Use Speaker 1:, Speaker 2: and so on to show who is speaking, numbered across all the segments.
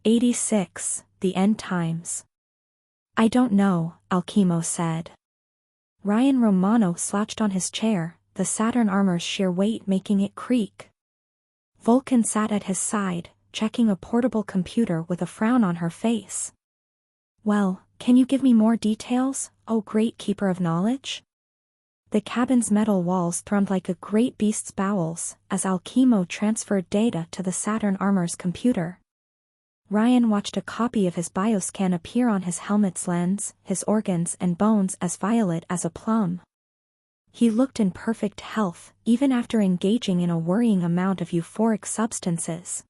Speaker 1: 86. The End Times. I don't know, Alchemo said. Ryan Romano slouched on his chair, the Saturn armor's sheer weight making it creak. Vulcan sat at his side, checking a portable computer with a frown on her face. Well, can you give me more details, oh great keeper of knowledge? The cabin's metal walls thrummed like a great beast's bowels, as Alchemo transferred data to the Saturn armor's computer. Ryan watched a copy of his bioscan appear on his helmet's lens, his organs and bones as violet as a plum. He looked in perfect health, even after engaging in a worrying amount of euphoric substances.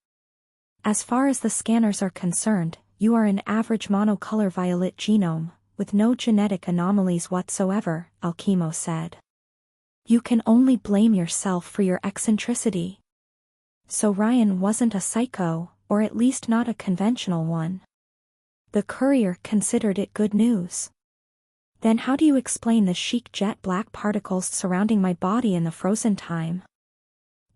Speaker 1: As far as the scanners are concerned, you are an average monocolor violet genome, with no genetic anomalies whatsoever, Alchemo said. You can only blame yourself for your eccentricity. So Ryan wasn't a psycho, or at least not a conventional one. The courier considered it good news. Then how do you explain the chic jet black particles surrounding my body in the frozen time?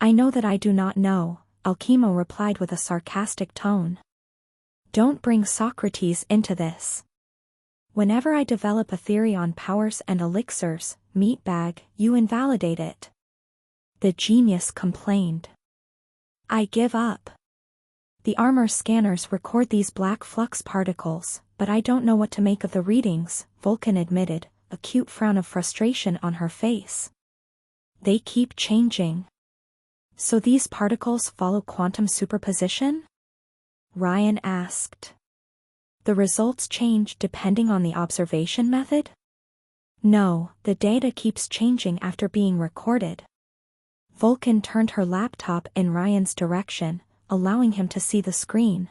Speaker 1: I know that I do not know, Alchemo replied with a sarcastic tone. Don't bring Socrates into this. Whenever I develop a theory on powers and elixirs, meatbag, you invalidate it. The genius complained. I give up. The armor scanners record these black flux particles, but I don't know what to make of the readings, Vulcan admitted, a cute frown of frustration on her face. They keep changing. So these particles follow quantum superposition? Ryan asked. The results change depending on the observation method? No, the data keeps changing after being recorded. Vulcan turned her laptop in Ryan's direction, allowing him to see the screen.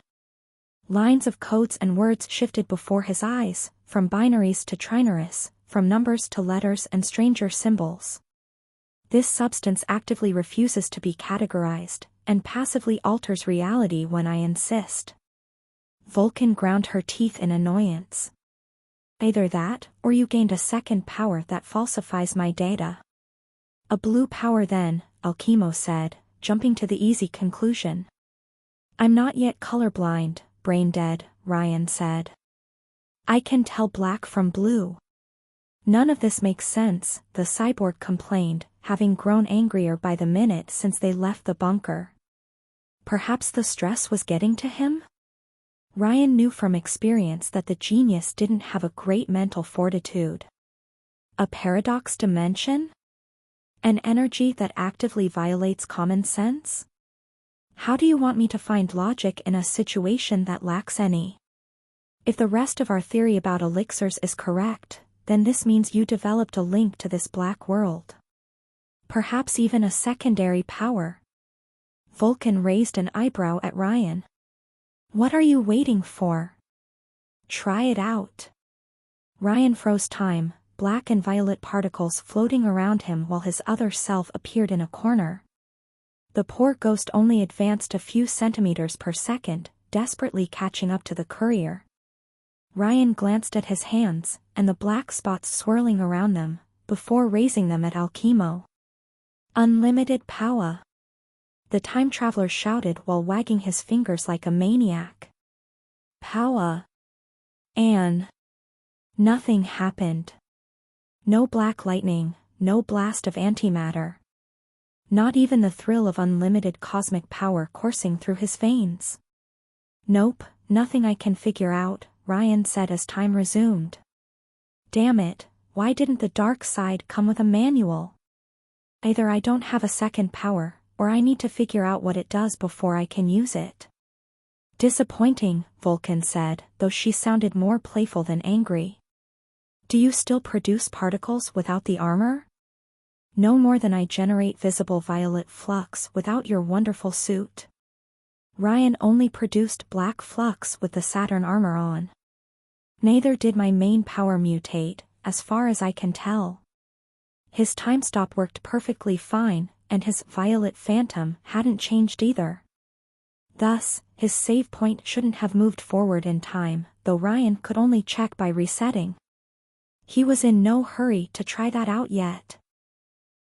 Speaker 1: Lines of codes and words shifted before his eyes, from binaries to trinaries, from numbers to letters and stranger symbols. This substance actively refuses to be categorized, and passively alters reality when I insist. Vulcan ground her teeth in annoyance. Either that, or you gained a second power that falsifies my data. A blue power then, Alchemo said, jumping to the easy conclusion. I'm not yet colorblind, brain dead, Ryan said. I can tell black from blue. None of this makes sense, the cyborg complained, having grown angrier by the minute since they left the bunker. Perhaps the stress was getting to him? Ryan knew from experience that the genius didn't have a great mental fortitude. A paradox dimension? An energy that actively violates common sense? How do you want me to find logic in a situation that lacks any? If the rest of our theory about elixirs is correct, then this means you developed a link to this black world. Perhaps even a secondary power. Vulcan raised an eyebrow at Ryan. What are you waiting for? Try it out. Ryan froze time, black and violet particles floating around him while his other self appeared in a corner. The poor ghost only advanced a few centimeters per second, desperately catching up to the courier. Ryan glanced at his hands, and the black spots swirling around them, before raising them at Alchemo. Unlimited power. The time traveler shouted while wagging his fingers like a maniac. Power. And nothing happened. No black lightning, no blast of antimatter. Not even the thrill of unlimited cosmic power coursing through his veins. Nope, nothing I can figure out, Ryan said as time resumed. Damn it, why didn't the dark side come with a manual? Either I don't have a second power, or I need to figure out what it does before I can use it. Disappointing, Vulcan said, though she sounded more playful than angry. Do you still produce particles without the armor? No more than I generate visible violet flux without your wonderful suit. Ryan only produced black flux with the Saturn armor on. Neither did my main power mutate, as far as I can tell. His time stop worked perfectly fine, and his violet phantom hadn't changed either. Thus, his save point shouldn't have moved forward in time, though Ryan could only check by resetting. He was in no hurry to try that out yet.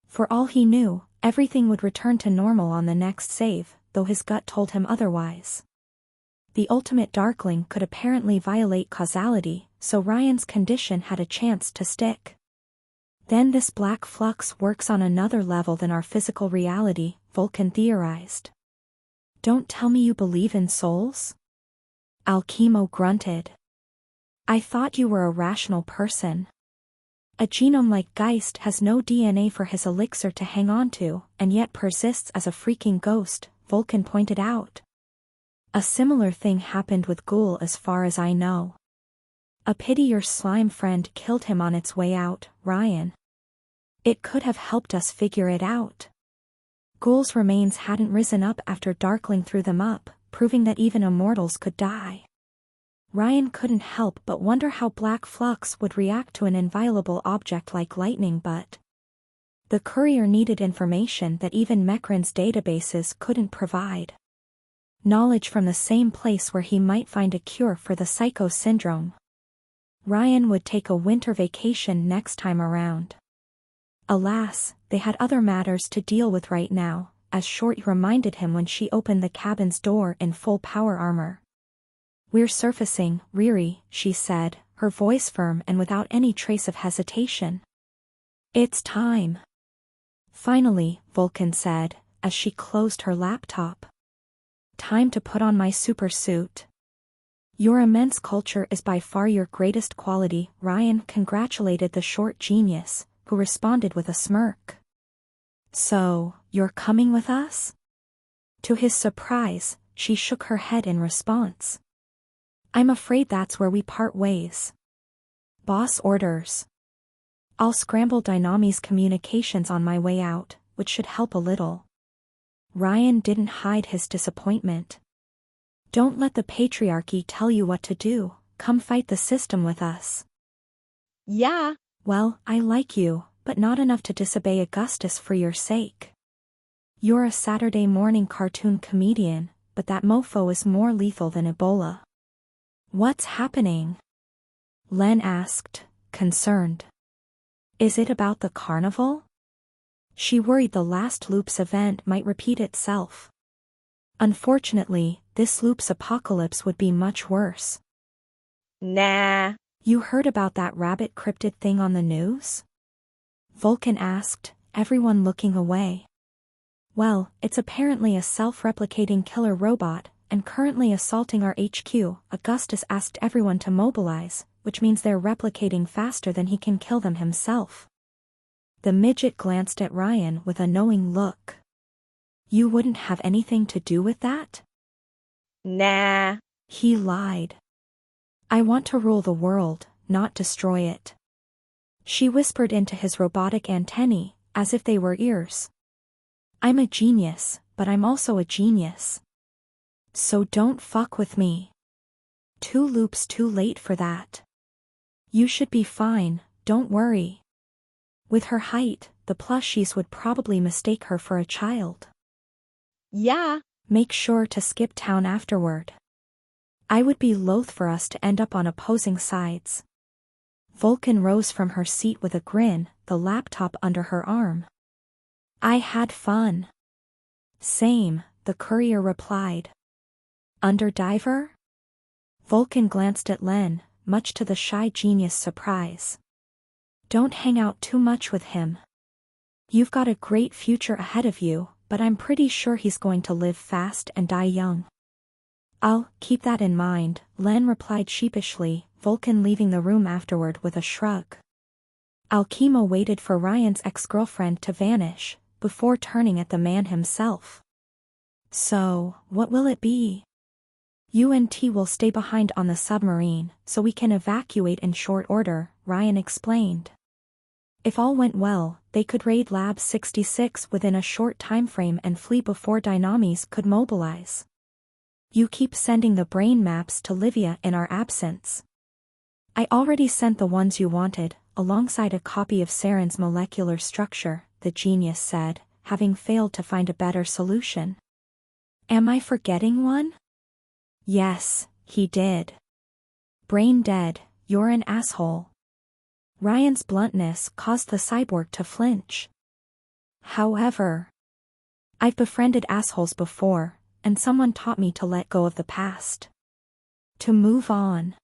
Speaker 1: For all he knew, everything would return to normal on the next save, though his gut told him otherwise. The ultimate Darkling could apparently violate causality, so Ryan's condition had a chance to stick. Then this black flux works on another level than our physical reality, Vulcan theorized. Don't tell me you believe in souls? Alchemo grunted. I thought you were a rational person. A genome like Geist has no DNA for his elixir to hang on to, and yet persists as a freaking ghost, Vulcan pointed out. A similar thing happened with Ghoul as far as I know. A pity your slime friend killed him on its way out, Ryan. It could have helped us figure it out. Ghoul's remains hadn't risen up after Darkling threw them up, proving that even immortals could die. Ryan couldn't help but wonder how Black Flux would react to an inviolable object like lightning, but the courier needed information that even Mecran's databases couldn't provide. Knowledge from the same place where he might find a cure for the Psycho syndrome. Ryan would take a winter vacation next time around. Alas, they had other matters to deal with right now, as Short reminded him when she opened the cabin's door in full power armor. We're surfacing, Riri, she said, her voice firm and without any trace of hesitation. It's time. Finally, Vulcan said, as she closed her laptop. Time to put on my super suit. Your immense culture is by far your greatest quality, Ryan congratulated the Short genius, who responded with a smirk. So, you're coming with us? To his surprise, she shook her head in response. I'm afraid that's where we part ways. Boss orders. I'll scramble Dynami's communications on my way out, which should help a little. Ryan didn't hide his disappointment. Don't let the patriarchy tell you what to do, come fight the system with us.
Speaker 2: Yeah.
Speaker 1: Well, I like you, but not enough to disobey Augustus for your sake. You're a Saturday morning cartoon comedian, but that mofo is more lethal than Ebola. What's happening? Len asked, concerned. Is it about the carnival? She worried the last loop's event might repeat itself. Unfortunately, this loop's apocalypse would be much worse.
Speaker 2: Nah.
Speaker 1: You heard about that rabbit cryptid thing on the news? Vulcan asked, everyone looking away. Well, it's apparently a self-replicating killer robot, and currently assaulting our HQ. Augustus asked everyone to mobilize, which means they're replicating faster than he can kill them himself. The midget glanced at Ryan with a knowing look. You wouldn't have anything to do with that?
Speaker 2: Nah.
Speaker 1: He lied. I want to rule the world, not destroy it. She whispered into his robotic antennae, as if they were ears. I'm a genius, but I'm also a genius. So don't fuck with me. 2 loops too late for that. You should be fine, don't worry. With her height, the plushies would probably mistake her for a child.
Speaker 2: Yeah.
Speaker 1: Make sure to skip town afterward. I would be loath for us to end up on opposing sides. Vulcan rose from her seat with a grin, the laptop under her arm. I had fun. Same, the courier replied. Underdiver? Vulcan glanced at Len, much to the shy genius' surprise. Don't hang out too much with him. You've got a great future ahead of you, but I'm pretty sure he's going to live fast and die young. I'll keep that in mind, Len replied sheepishly, Vulcan leaving the room afterward with a shrug. Alchemo waited for Ryan's ex-girlfriend to vanish, before turning at the man himself. So, what will it be? UNT will stay behind on the submarine, so we can evacuate in short order, Ryan explained. If all went well, they could raid Lab 66 within a short time frame and flee before Dynamis could mobilize. You keep sending the brain maps to Livia in our absence. I already sent the ones you wanted, alongside a copy of Saren's molecular structure, the genius said, having failed to find a better solution. Am I forgetting one? Yes, he did. Brain dead, you're an asshole. Ryan's bluntness caused the cyborg to flinch. However, I've befriended assholes before, and someone taught me to let go of the past. To move on.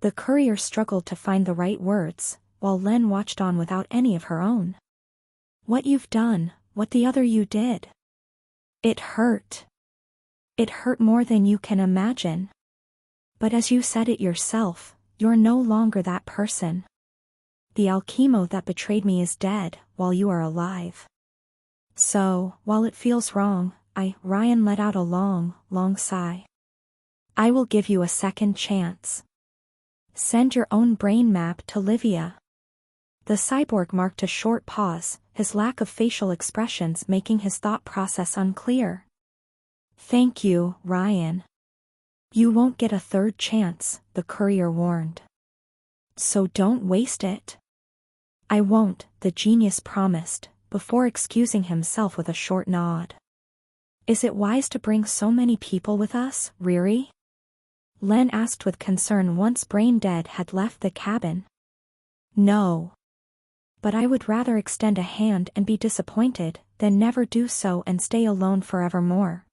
Speaker 1: The courier struggled to find the right words, while Len watched on without any of her own. What you've done, what the other you did. It hurt. It hurt more than you can imagine. But as you said it yourself, you're no longer that person. The Alchemo that betrayed me is dead, while you are alive. So, while it feels wrong, Ryan let out a long, long sigh. I will give you a second chance. Send your own brain map to Livia. The cyborg marked a short pause, his lack of facial expressions making his thought process unclear. Thank you, Ryan. You won't get a third chance, the courier warned. So don't waste it. I won't, the genius promised, before excusing himself with a short nod. Is it wise to bring so many people with us, Riri? Len asked with concern once Brain Dead had left the cabin. No. But I would rather extend a hand and be disappointed, than never do so and stay alone forevermore.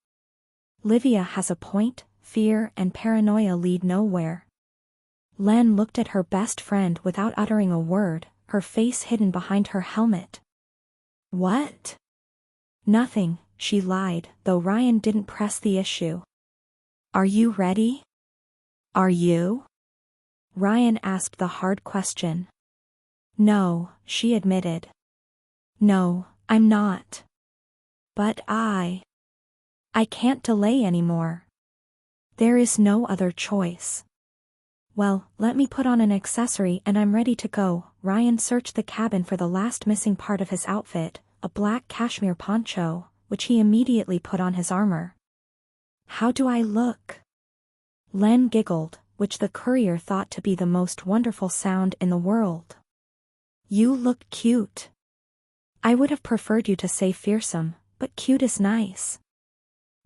Speaker 1: Livia has a point, fear and paranoia lead nowhere. Len looked at her best friend without uttering a word, her face hidden behind her helmet. What? Nothing, she lied, though Ryan didn't press the issue. Are you ready? Are you? Ryan asked the hard question. No, she admitted. No, I'm not. But I can't delay anymore. There is no other choice. Well, let me put on an accessory and I'm ready to go. Ryan searched the cabin for the last missing part of his outfit, a black cashmere poncho, which he immediately put on his armor. How do I look? Len giggled, which the courier thought to be the most wonderful sound in the world. You look cute. I would have preferred you to say fearsome, but cute is nice.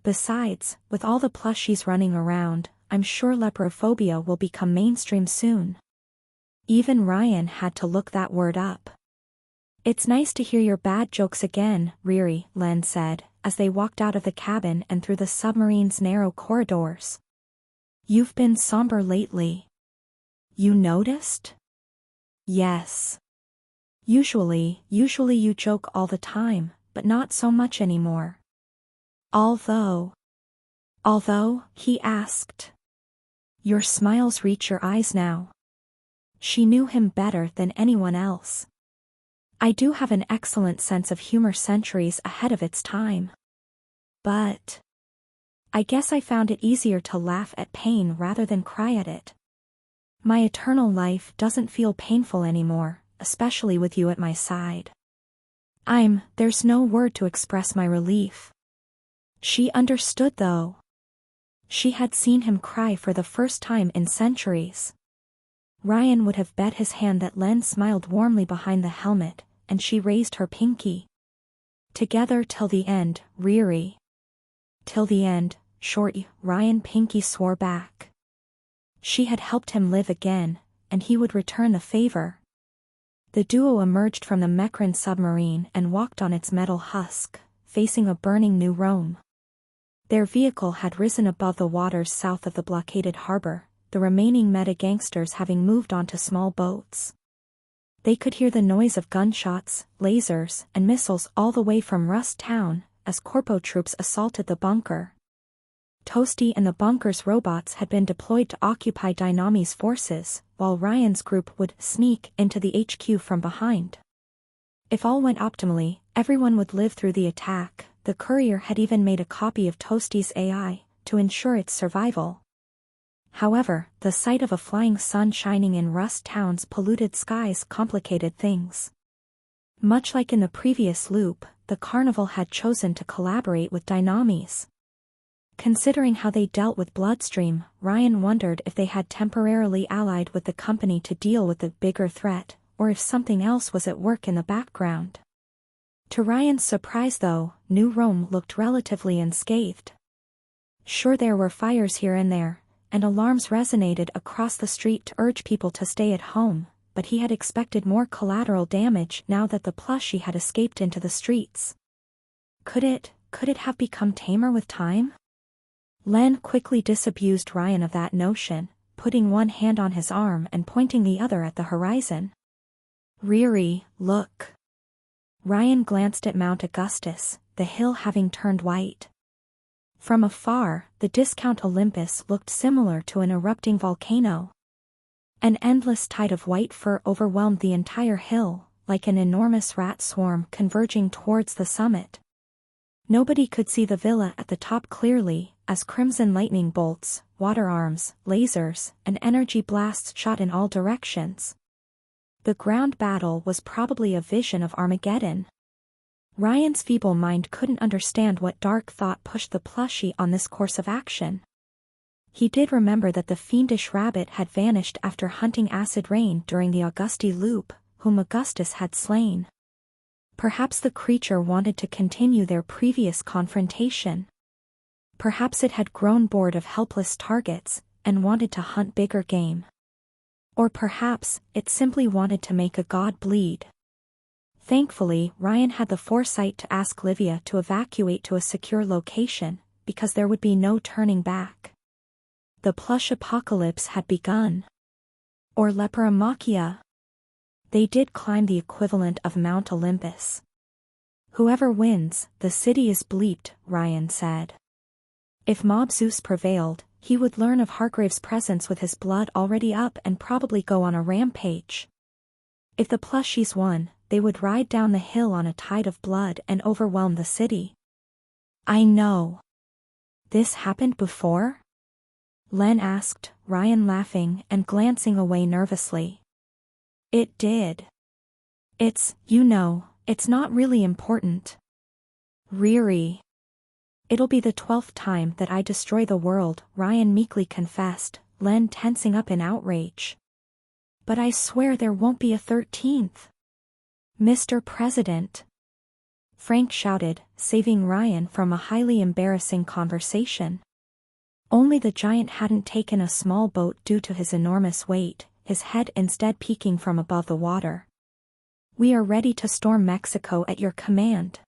Speaker 1: Besides, with all the plushies running around, I'm sure leprophobia will become mainstream soon. Even Ryan had to look that word up. It's nice to hear your bad jokes again, Riri, Len said, as they walked out of the cabin and through the submarine's narrow corridors. You've been somber lately. You noticed? Yes. Usually you joke all the time, but not so much anymore. Although, he asked. Your smiles reach your eyes now. She knew him better than anyone else. I do have an excellent sense of humor centuries ahead of its time. But I guess I found it easier to laugh at pain rather than cry at it. My eternal life doesn't feel painful anymore, especially with you at my side. There's no word to express my relief. She understood though. She had seen him cry for the first time in centuries. Ryan would have bet his hand that Len smiled warmly behind the helmet, and she raised her pinky. Together till the end, Riri. Till the end, shorty, Ryan Pinky swore back. She had helped him live again, and he would return the favor. The duo emerged from the Mecran submarine and walked on its metal husk, facing a burning new Rome. Their vehicle had risen above the waters south of the blockaded harbor, the remaining meta-gangsters having moved onto small boats. They could hear the noise of gunshots, lasers, and missiles all the way from Rust Town, as Corpo troops assaulted the bunker. Toasty and the bunker's robots had been deployed to occupy Dynami's forces, while Ryan's group would sneak into the HQ from behind. If all went optimally, everyone would live through the attack. The courier had even made a copy of Toasty's AI, to ensure its survival. However, the sight of a flying sun shining in Rust Town's polluted skies complicated things. Much like in the previous loop, the carnival had chosen to collaborate with Dynamis. Considering how they dealt with Bloodstream, Ryan wondered if they had temporarily allied with the company to deal with the bigger threat, or if something else was at work in the background. To Ryan's surprise though, New Rome looked relatively unscathed. Sure, there were fires here and there, and alarms resonated across the street to urge people to stay at home, but he had expected more collateral damage now that the plushie had escaped into the streets. Could it have become tamer with time? Len quickly disabused Ryan of that notion, putting one hand on his arm and pointing the other at the horizon. Riri, look. Ryan glanced at Mount Augustus, the hill having turned white. From afar, the discount Olympus looked similar to an erupting volcano. An endless tide of white fur overwhelmed the entire hill, like an enormous rat swarm converging towards the summit. Nobody could see the villa at the top clearly, as crimson lightning bolts, water arms, lasers, and energy blasts shot in all directions. The ground battle was probably a vision of Armageddon. Ryan's feeble mind couldn't understand what dark thought pushed the plushie on this course of action. He did remember that the fiendish rabbit had vanished after hunting Acid Rain during the Augusti loop, whom Augustus had slain. Perhaps the creature wanted to continue their previous confrontation. Perhaps it had grown bored of helpless targets, and wanted to hunt bigger game. Or perhaps, it simply wanted to make a god bleed. Thankfully, Ryan had the foresight to ask Livia to evacuate to a secure location, because there would be no turning back. The plush apocalypse had begun. Or leperamachia. They did climb the equivalent of Mount Olympus. Whoever wins, the city is bleeped, Ryan said. If Mob Zeus prevailed, he would learn of Hargrave's presence with his blood already up and probably go on a rampage. If the plushies won, they would ride down the hill on a tide of blood and overwhelm the city. I know. This happened before? Len asked, Ryan laughing and glancing away nervously. It did. It's not really important. Riri. It'll be the 12th time that I destroy the world, Ryan meekly confessed, Len tensing up in outrage. But I swear there won't be a 13th. Mr. President. Frank shouted, saving Ryan from a highly embarrassing conversation. Only the giant hadn't taken a small boat due to his enormous weight, his head instead peeking from above the water. We are ready to storm Mexico at your command.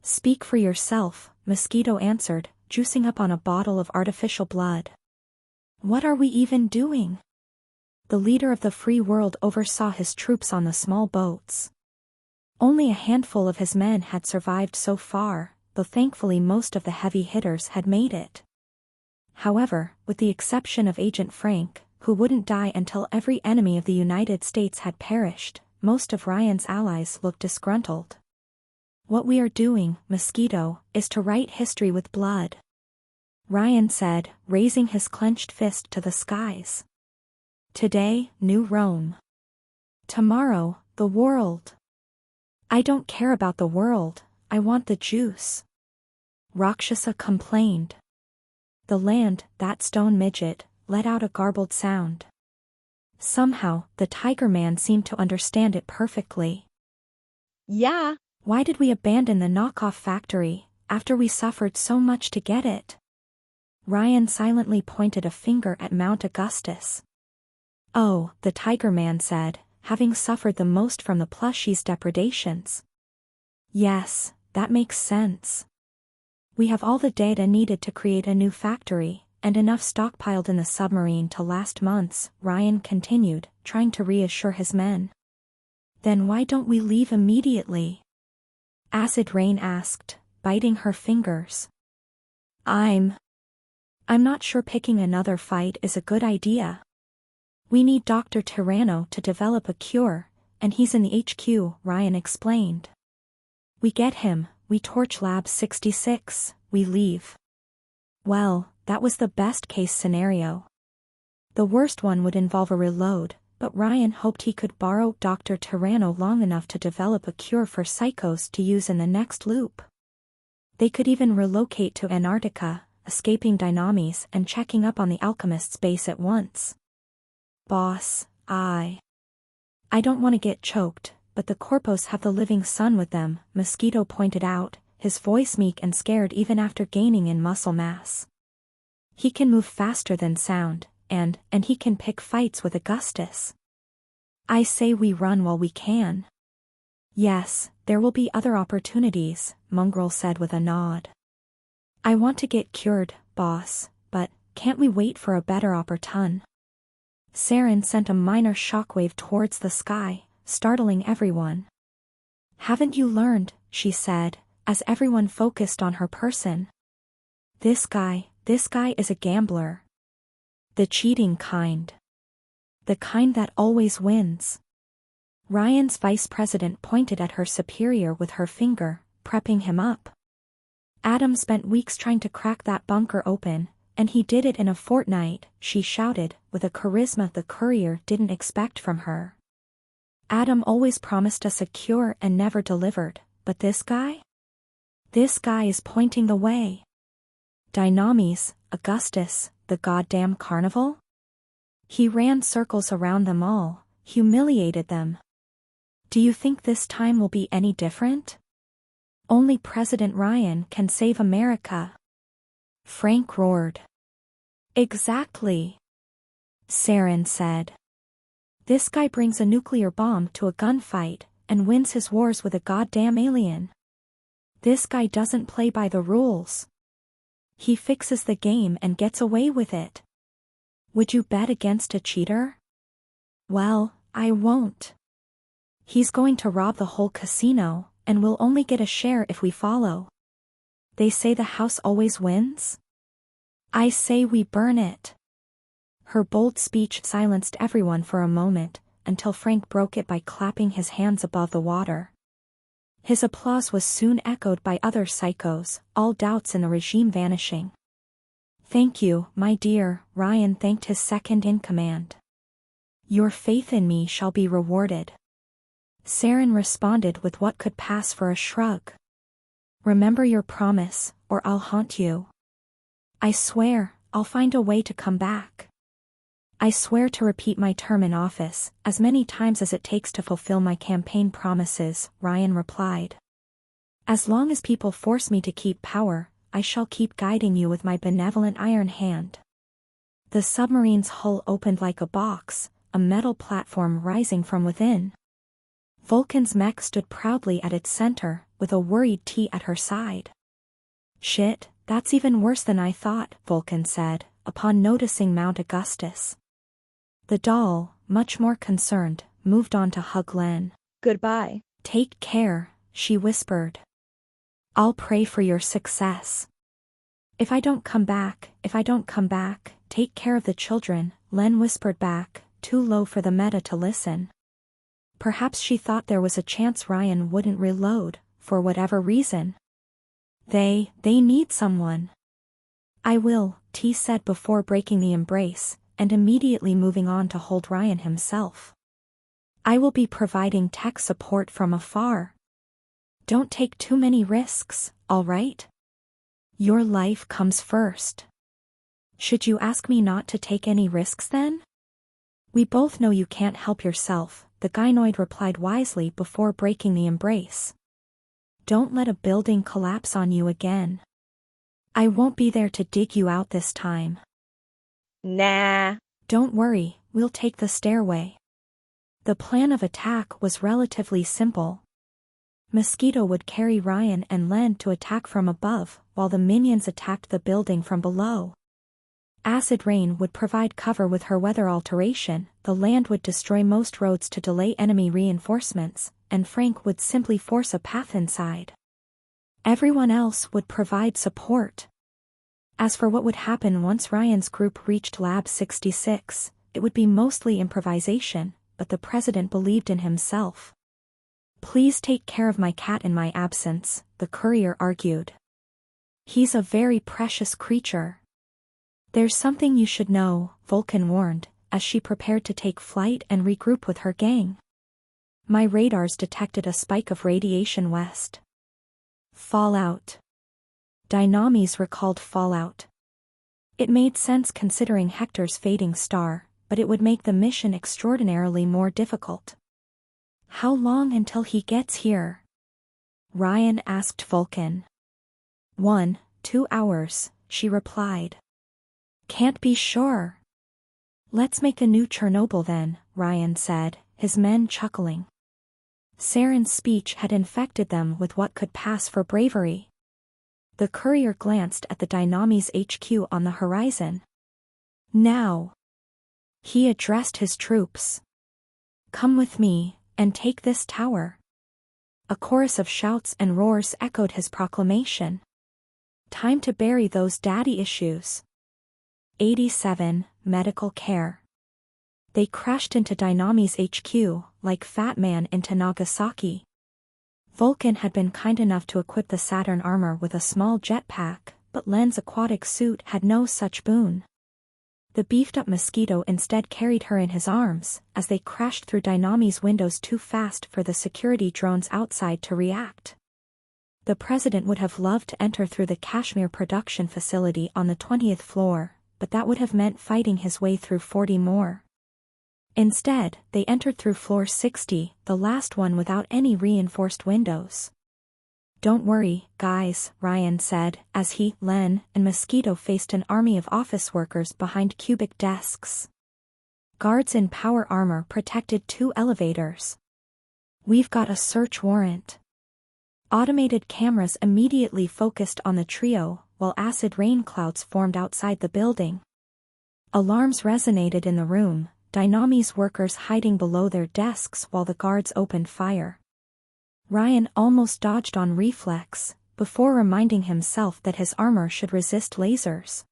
Speaker 1: Speak for yourself, Mosquito answered, juicing up on a bottle of artificial blood. What are we even doing? The leader of the free world oversaw his troops on the small boats. Only a handful of his men had survived so far, though thankfully most of the heavy hitters had made it. However, with the exception of Agent Frank, who wouldn't die until every enemy of the United States had perished, most of Ryan's allies looked disgruntled. What we are doing, Mosquito, is to write history with blood. Ryan said, raising his clenched fist to the skies. Today, New Rome. Tomorrow, the world. I don't care about the world, I want the juice. Rakshasa complained. The land, that stone midget, let out a garbled sound. Somehow, the Tiger Man seemed to understand it perfectly.
Speaker 2: Yeah.
Speaker 1: Why did we abandon the knockoff factory, after we suffered so much to get it? Ryan silently pointed a finger at Mount Augustus. Oh, the Tiger Man said, having suffered the most from the plushie's depredations. Yes, that makes sense. We have all the data needed to create a new factory, and enough stockpiled in the submarine to last months, Ryan continued, trying to reassure his men. Then why don't we leave immediately? Acid Rain asked, biting her fingers. I'm not sure picking another fight is a good idea. We need Dr. Tyranno to develop a cure, and he's in the HQ, Ryan explained. We get him, we torch Lab 66, we leave. Well, that was the best case scenario. The worst one would involve a reload, but Ryan hoped he could borrow Dr. Tyranno long enough to develop a cure for psychos to use in the next loop. They could even relocate to Antarctica, escaping Dynamis and checking up on the Alchemist's base at once. Boss, I don't want to get choked, but the Corpos have the living sun with them, Mosquito pointed out, his voice meek and scared even after gaining in muscle mass. He can move faster than sound, and he can pick fights with Augustus. I say we run while we can. Yes, there will be other opportunities, Mongrel said with a nod. I want to get cured, boss, but can't we wait for a better opportune? Saren sent a minor shockwave towards the sky, startling everyone. Haven't you learned, she said, as everyone focused on her person. This guy is a gambler. The cheating kind. The kind that always wins. Ryan's vice president pointed at her superior with her finger, prepping him up. Adam spent weeks trying to crack that bunker open, and he did it in a fortnight, she shouted, with a charisma the courier didn't expect from her. Adam always promised us a cure and never delivered, but this guy? This guy is pointing the way. Dynamis, Augustus, the goddamn carnival? He ran circles around them all, humiliated them. Do you think this time will be any different? Only President Ryan can save America. Frank roared. Exactly. Saren said. This guy brings a nuclear bomb to a gunfight and wins his wars with a goddamn alien. This guy doesn't play by the rules. He fixes the game and gets away with it. Would you bet against a cheater? Well, I won't. He's going to rob the whole casino, and we'll only get a share if we follow. They say the house always wins? I say we burn it. Her bold speech silenced everyone for a moment, until Frank broke it by clapping his hands above the water. His applause was soon echoed by other psychos, all doubts in the regime vanishing. Thank you, my dear, Ryan thanked his second-in-command. Your faith in me shall be rewarded. Saren responded with what could pass for a shrug. Remember your promise, or I'll haunt you. I swear, I'll find a way to come back. I swear to repeat my term in office, as many times as it takes to fulfill my campaign promises, Ryan replied. As long as people force me to keep power, I shall keep guiding you with my benevolent iron hand. The submarine's hull opened like a box, a metal platform rising from within. Vulcan's mech stood proudly at its center, with a worried T at her side. Shit, that's even worse than I thought, Vulcan said, upon noticing Mount Augustus. The doll, much more concerned, moved on to hug Len.
Speaker 2: Goodbye.
Speaker 1: Take care, she whispered. I'll pray for your success. If I don't come back, take care of the children, Len whispered back, too low for the meta to listen. Perhaps she thought there was a chance Ryan wouldn't reload, for whatever reason. They need someone. I will, T said before breaking the embrace, and immediately moving on to hold Ryan himself. I will be providing tech support from afar. Don't take too many risks, all right? Your life comes first. Should you ask me not to take any risks then? We both know you can't help yourself, the gynoid replied wisely before breaking the embrace. Don't let a building collapse on you again. I won't be there to dig you out this time.
Speaker 2: Nah.
Speaker 1: Don't worry, we'll take the stairway. The plan of attack was relatively simple. Mosquito would carry Ryan and Len to attack from above, while the minions attacked the building from below. Acid rain would provide cover with her weather alteration, the land would destroy most roads to delay enemy reinforcements, and Frank would simply force a path inside. Everyone else would provide support. As for what would happen once Ryan's group reached Lab 66, it would be mostly improvisation, but the president believed in himself. Please take care of my cat in my absence, the courier argued. He's a very precious creature. There's something you should know, Vulcan warned, as she prepared to take flight and regroup with her gang. My radars detected a spike of radiation west. Fallout. Dynamis recalled fallout. It made sense considering Hector's fading star, but it would make the mission extraordinarily more difficult. How long until he gets here? Ryan asked Vulcan. 1-2 hours, she replied. Can't be sure. Let's make a new Chernobyl then, Ryan said, his men chuckling. Saren's speech had infected them with what could pass for bravery. The courier glanced at the Dynami's HQ on the horizon. Now, he addressed his troops. Come with me, and take this tower. A chorus of shouts and roars echoed his proclamation. Time to bury those daddy issues. 87. Medical care. They crashed into Dynami's HQ, like Fat Man into Nagasaki. Vulcan had been kind enough to equip the Saturn armor with a small jetpack, but Len's aquatic suit had no such boon. The beefed-up Mosquito instead carried her in his arms, as they crashed through Dynami's windows too fast for the security drones outside to react. The president would have loved to enter through the Kashmir production facility on the 20th floor, but that would have meant fighting his way through 40 more. Instead, they entered through floor 60, the last one without any reinforced windows. Don't worry, guys, Ryan said, as he, Len, and Mosquito faced an army of office workers behind cubic desks. Guards in power armor protected 2 elevators. We've got a search warrant. Automated cameras immediately focused on the trio, while acid rain clouds formed outside the building. Alarms resonated in the room, Dynami's workers hiding below their desks while the guards opened fire. Ryan almost dodged on reflex, before reminding himself that his armor should resist lasers.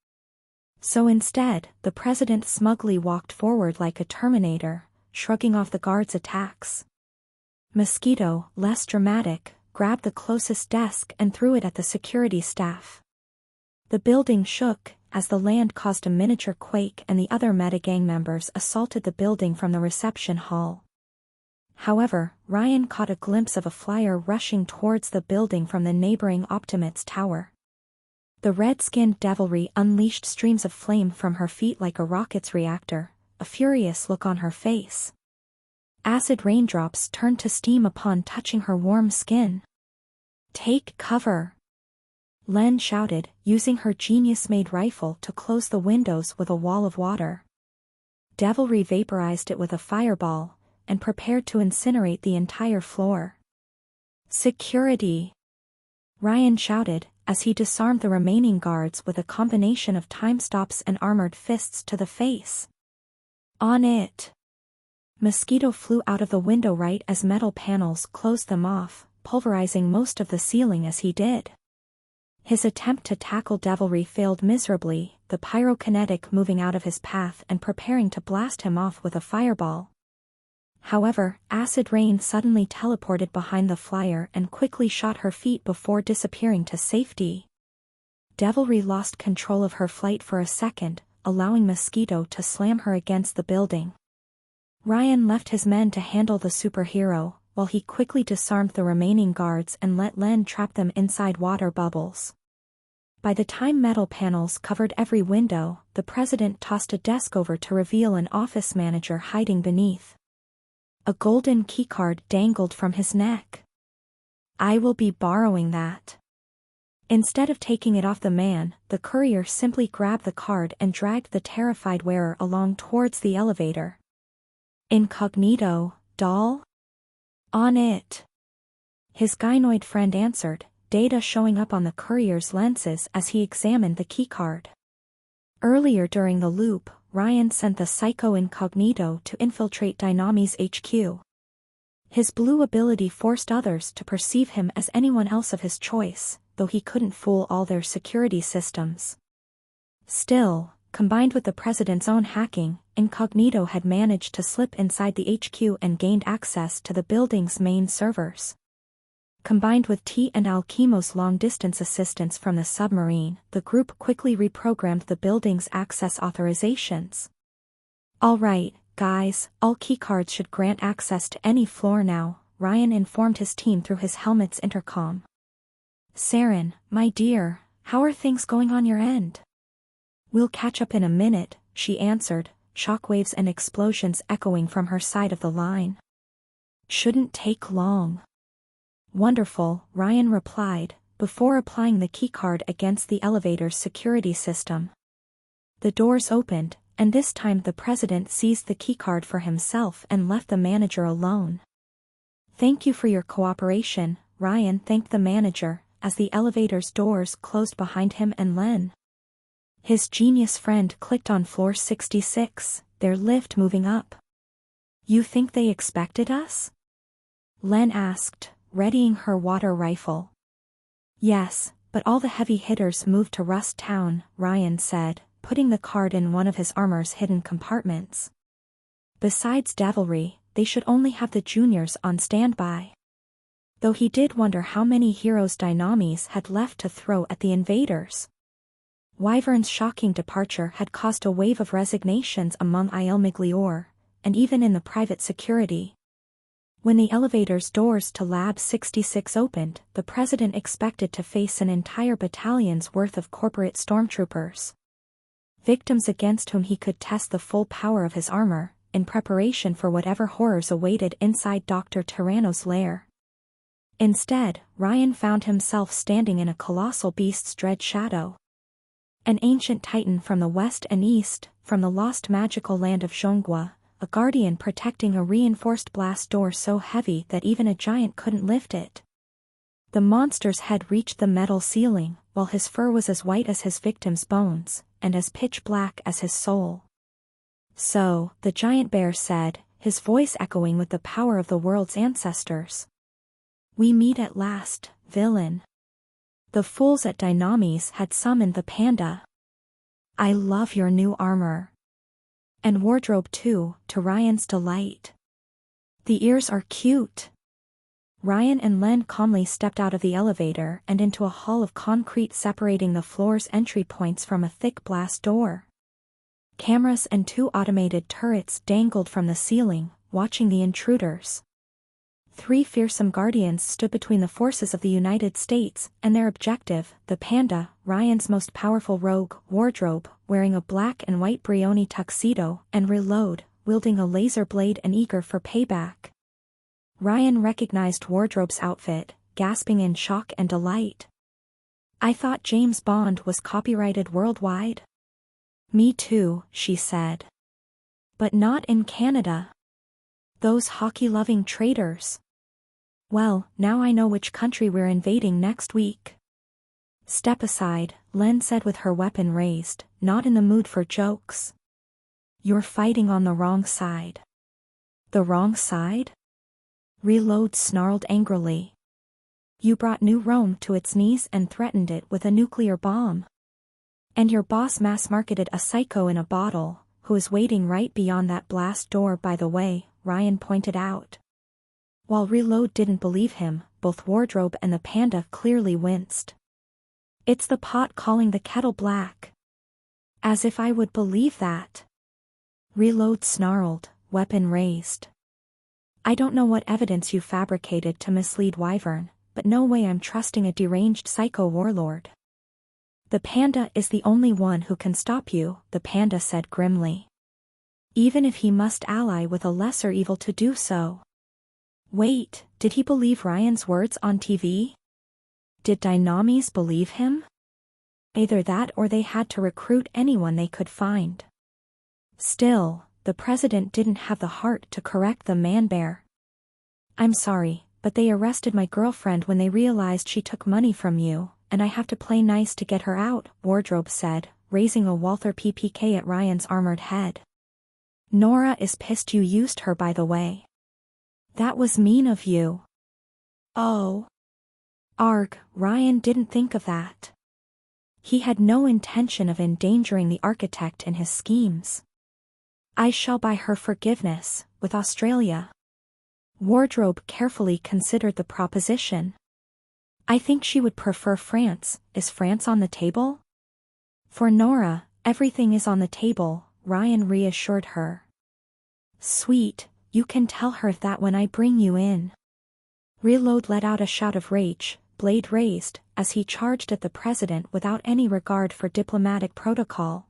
Speaker 1: So instead, the president smugly walked forward like a Terminator, shrugging off the guards' attacks. Mosquito, less dramatic, grabbed the closest desk and threw it at the security staff. The building shook, as the land caused a miniature quake and the other meta-gang members assaulted the building from the reception hall. However, Ryan caught a glimpse of a flyer rushing towards the building from the neighboring Optimates tower. The red-skinned devilry unleashed streams of flame from her feet like a rocket's reactor, a furious look on her face. Acid raindrops turned to steam upon touching her warm skin. Take cover! Len shouted, using her genius-made rifle to close the windows with a wall of water. Devilry vaporized it with a fireball, and prepared to incinerate the entire floor. Security! Ryan shouted, as he disarmed the remaining guards with a combination of time stops and armored fists to the face. On it! Mosquito flew out of the window right as metal panels closed them off, pulverizing most of the ceiling as he did. His attempt to tackle Devilry failed miserably, the pyrokinetic moving out of his path and preparing to blast him off with a fireball. However, Acid Rain suddenly teleported behind the flyer and quickly shot her feet before disappearing to safety. Devilry lost control of her flight for a second, allowing Mosquito to slam her against the building. Ryan left his men to handle the superhero, while he quickly disarmed the remaining guards and let Len trap them inside water bubbles. By the time metal panels covered every window, the president tossed a desk over to reveal an office manager hiding beneath. A golden keycard dangled from his neck. I will be borrowing that. Instead of taking it off the man, the courier simply grabbed the card and dragged the terrified wearer along towards the elevator. Incognito, doll? On it. His gynoid friend answered, data showing up on the courier's lenses as he examined the keycard. Earlier during the loop, Ryan sent the Psycho Incognito to infiltrate Dynami's HQ. His blue ability forced others to perceive him as anyone else of his choice, though he couldn't fool all their security systems. Still, combined with the president's own hacking, Incognito had managed to slip inside the HQ and gained access to the building's main servers. Combined with T and Alchemo's long-distance assistance from the submarine, the group quickly reprogrammed the building's access authorizations. All right, guys, all keycards should grant access to any floor now, Ryan informed his team through his helmet's intercom. Saren, my dear, how are things going on your end? We'll catch up in a minute, she answered, shockwaves and explosions echoing from her side of the line. Shouldn't take long. Wonderful, Ryan replied, before applying the keycard against the elevator's security system. The doors opened, and this time the president seized the keycard for himself and left the manager alone. Thank you for your cooperation, Ryan thanked the manager, as the elevator's doors closed behind him and Len. His genius friend clicked on floor 66, their lift moving up. "You think they expected us?" Len asked, readying her water rifle. "Yes, but all the heavy hitters moved to Rust Town," Ryan said, putting the card in one of his armor's hidden compartments. "Besides Devilry, they should only have the juniors on standby." Though he did wonder how many heroes Dynamis had left to throw at the invaders. Wyvern's shocking departure had caused a wave of resignations among Il Migliore, and even in the private security. When the elevator's doors to Lab 66 opened, the president expected to face an entire battalion's worth of corporate stormtroopers. Victims against whom he could test the full power of his armor, in preparation for whatever horrors awaited inside Dr. Tyranno's lair. Instead, Ryan found himself standing in a colossal beast's dread shadow. An ancient titan from the west and east, from the lost magical land of Zhongguo, a guardian protecting a reinforced blast door so heavy that even a giant couldn't lift it. The monster's head reached the metal ceiling, while his fur was as white as his victim's bones, and as pitch black as his soul. "So," the giant bear said, his voice echoing with the power of the world's ancestors. "We meet at last, villain. The fools at Dynamis had summoned the panda. I love your new armor. And wardrobe too, to Ryan's delight. The ears are cute." Ryan and Len calmly stepped out of the elevator and into a hall of concrete separating the floor's entry points from a thick blast door. Cameras and 2 automated turrets dangled from the ceiling, watching the intruders. 3 fearsome guardians stood between the forces of the United States and their objective, the Panda, Ryan's most powerful rogue, Wardrobe, wearing a black and white Brioni tuxedo, and Reload, wielding a laser blade and eager for payback. Ryan recognized Wardrobe's outfit, gasping in shock and delight. "I thought James Bond was copyrighted worldwide." "Me too," she said. "But not in Canada. Those hockey-loving traitors. Well, now I know which country we're invading next week." "Step aside," Len said with her weapon raised, not in the mood for jokes. "You're fighting on the wrong side." "The wrong side?" Reload snarled angrily. "You brought New Rome to its knees and threatened it with a nuclear bomb. And your boss mass-marketed a psycho in a bottle, who is waiting right beyond that blast door by the way," Ryan pointed out. While Reload didn't believe him, both Wardrobe and the Panda clearly winced. "It's the pot calling the kettle black." "As if I would believe that." Reload snarled, weapon raised. "I don't know what evidence you fabricated to mislead Wyvern, but no way I'm trusting a deranged psycho warlord." "The Panda is the only one who can stop you," the Panda said grimly. "Even if he must ally with a lesser evil to do so." Wait, did he believe Ryan's words on TV? Did Dynamis believe him? Either that or they had to recruit anyone they could find. Still, the president didn't have the heart to correct the man-bear. "I'm sorry, but they arrested my girlfriend when they realized she took money from you, and I have to play nice to get her out," Wardrobe said, raising a Walther PPK at Ryan's armored head. "Nora is pissed you used her, by the way." "That was mean of you." "Oh. Arg," Ryan didn't think of that. He had no intention of endangering the architect in his schemes. "I shall buy her forgiveness, with Australia." Wardrobe carefully considered the proposition. "I think she would prefer France. Is France on the table?" "For Nora, everything is on the table," Ryan reassured her. "Sweet. You can tell her that when I bring you in." Reload let out a shout of rage, blade raised, as he charged at the president without any regard for diplomatic protocol.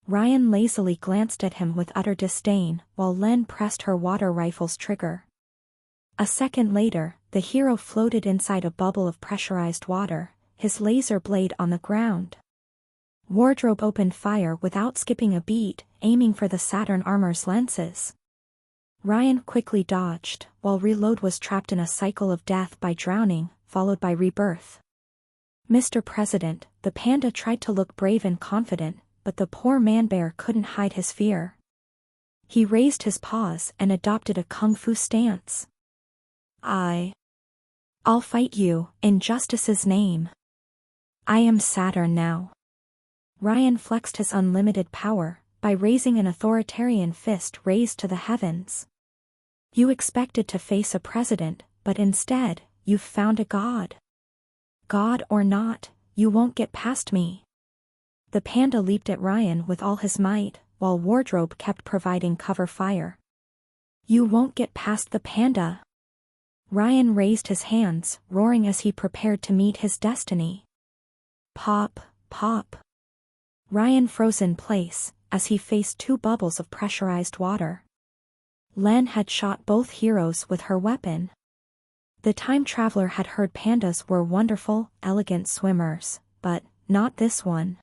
Speaker 1: Ryan lazily glanced at him with utter disdain, while Len pressed her water rifle's trigger. A second later, the hero floated inside a bubble of pressurized water, his laser blade on the ground. Wardrobe opened fire without skipping a beat, aiming for the Saturn armor's lenses. Ryan quickly dodged, while Reload was trapped in a cycle of death by drowning, followed by rebirth. Mr. President, the panda tried to look brave and confident, but the poor man-bear couldn't hide his fear. He raised his paws and adopted a kung fu stance. I'll fight you, in justice's name. I am Saturn now. Ryan flexed his unlimited power, by raising an authoritarian fist raised to the heavens. You expected to face a president, but instead, you've found a god. God or not, you won't get past me. The panda leaped at Ryan with all his might, while Wardrobe kept providing cover fire. You won't get past the panda. Ryan raised his hands, roaring as he prepared to meet his destiny. Pop, pop. Ryan froze in place, as he faced two bubbles of pressurized water. Len had shot both heroes with her weapon. The time traveler had heard pandas were wonderful, elegant swimmers, but not this one.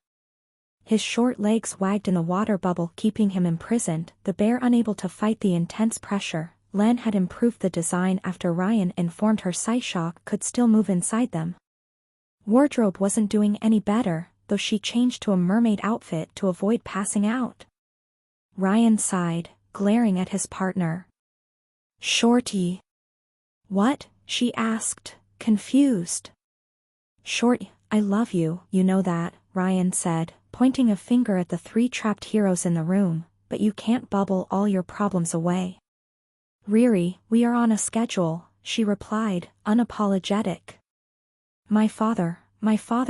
Speaker 1: His short legs wagged in the water bubble, keeping him imprisoned, the bear unable to fight the intense pressure. Len had improved the design after Ryan informed her Psyshock could still move inside them. Wardrobe wasn't doing any better, though she changed to a mermaid outfit to avoid passing out. Ryan sighed, glaring at his partner. Shorty. What? She asked, confused. Shorty, I love you, you know that, Ryan said, pointing a finger at the three trapped heroes in the room, but you can't bubble all your problems away. Riri, we are on a schedule, she replied, unapologetic. My father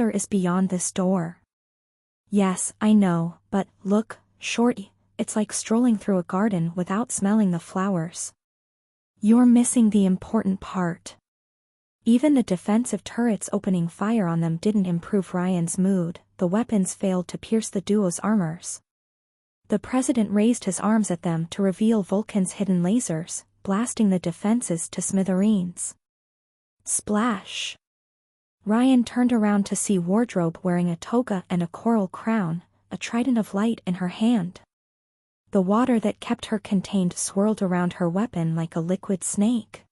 Speaker 1: is beyond this door. Yes, I know, but, look, Shorty, it's like strolling through a garden without smelling the flowers. You're missing the important part. Even the defensive turrets opening fire on them didn't improve Ryan's mood, the weapons failed to pierce the duo's armors. The president raised his arms at them to reveal Vulcan's hidden lasers, blasting the defenses to smithereens. Splash! Ryan turned around to see Wardrobe wearing a toga and a coral crown, a trident of light in her hand. The water that kept her contained swirled around her weapon like a liquid snake.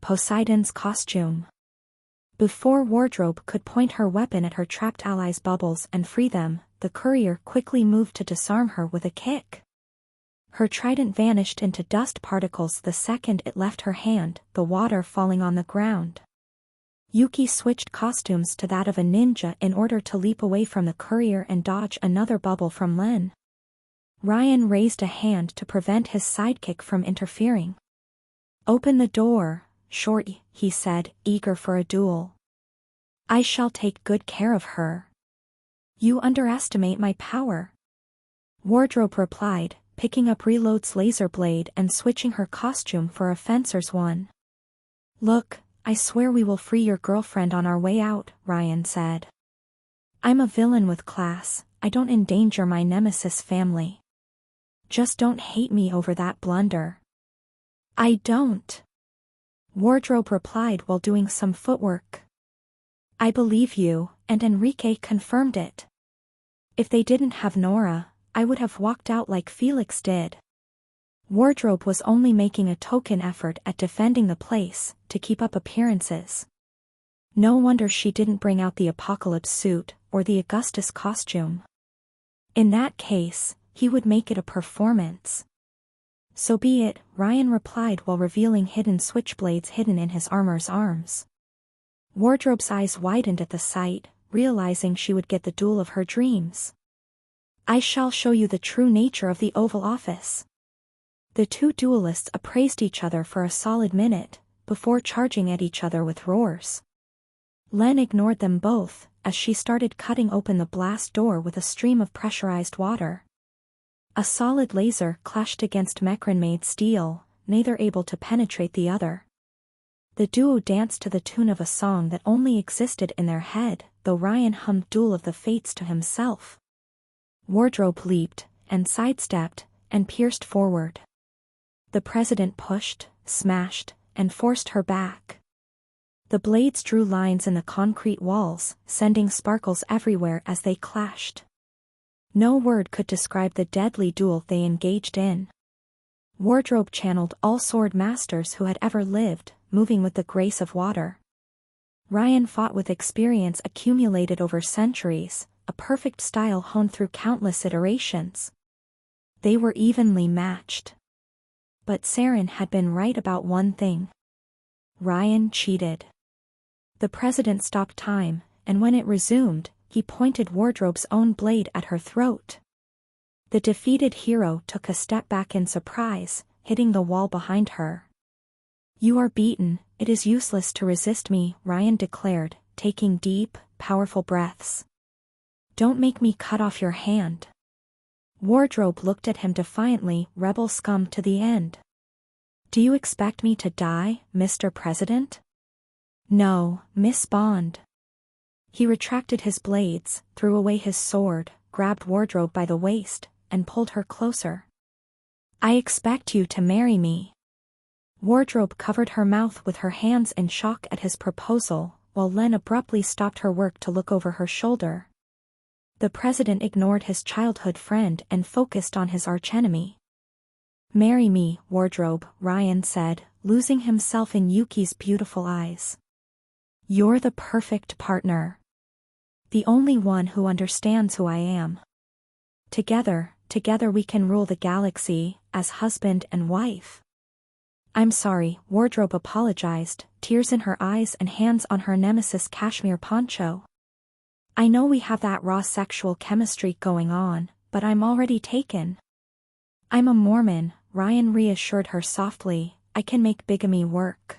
Speaker 1: Poseidon's costume. Before Wardrobe could point her weapon at her trapped allies' bubbles and free them, the courier quickly moved to disarm her with a kick. Her trident vanished into dust particles the second it left her hand, the water falling on the ground. Yuki switched costumes to that of a ninja in order to leap away from the courier and dodge another bubble from Len. Ryan raised a hand to prevent his sidekick from interfering. Open the door, Shorty, he said, eager for a duel. I shall take good care of her. You underestimate my power. Wardrobe replied, picking up Reload's laser blade and switching her costume for a fencer's one. Look, I swear we will free your girlfriend on our way out, Ryan said. I'm a villain with class, I don't endanger my nemesis family. Just don't hate me over that blunder. I don't. Wardrobe replied while doing some footwork. I believe you, and Enrique confirmed it. If they didn't have Nora, I would have walked out like Felix did. Wardrobe was only making a token effort at defending the place, to keep up appearances. No wonder she didn't bring out the Apocalypse suit, or the Augustus costume. In that case, he would make it a performance. So be it, Ryan replied while revealing hidden switchblades hidden in his armor's arms. Wardrobe's eyes widened at the sight, realizing she would get the duel of her dreams. I shall show you the true nature of the Oval Office. The two duelists appraised each other for a solid minute, before charging at each other with roars. Len ignored them both, as she started cutting open the blast door with a stream of pressurized water. A solid laser clashed against Mecran-made steel, neither able to penetrate the other. The duo danced to the tune of a song that only existed in their head, though Ryan hummed Duel of the Fates to himself. Wardrobe leaped, and sidestepped, and pierced forward. The president pushed, smashed, and forced her back. The blades drew lines in the concrete walls, sending sparkles everywhere as they clashed. No word could describe the deadly duel they engaged in. Wardrobe channeled all sword masters who had ever lived, moving with the grace of water. Ryan fought with experience accumulated over centuries, a perfect style honed through countless iterations. They were evenly matched. But Saren had been right about one thing. Ryan cheated. The president stopped time, and when it resumed, he pointed Wardrobe's own blade at her throat. The defeated hero took a step back in surprise, hitting the wall behind her. "You are beaten, it is useless to resist me," Ryan declared, taking deep, powerful breaths. "Don't make me cut off your hand." Wardrobe looked at him defiantly, "Rebel scum to the end. Do you expect me to die, Mr. President?" "No, Miss Bond." He retracted his blades, threw away his sword, grabbed Wardrobe by the waist, and pulled her closer. "I expect you to marry me." Wardrobe covered her mouth with her hands in shock at his proposal, while Len abruptly stopped her work to look over her shoulder. The president ignored his childhood friend and focused on his archenemy. "Marry me, Wardrobe," Ryan said, losing himself in Yuki's beautiful eyes. "You're the perfect partner. The only one who understands who I am. Together we can rule the galaxy, as husband and wife." "I'm sorry," Wardrobe apologized, tears in her eyes and hands on her nemesis' cashmere poncho. "I know we have that raw sexual chemistry going on, but I'm already taken." "I'm a Mormon," Ryan reassured her softly, "I can make bigamy work."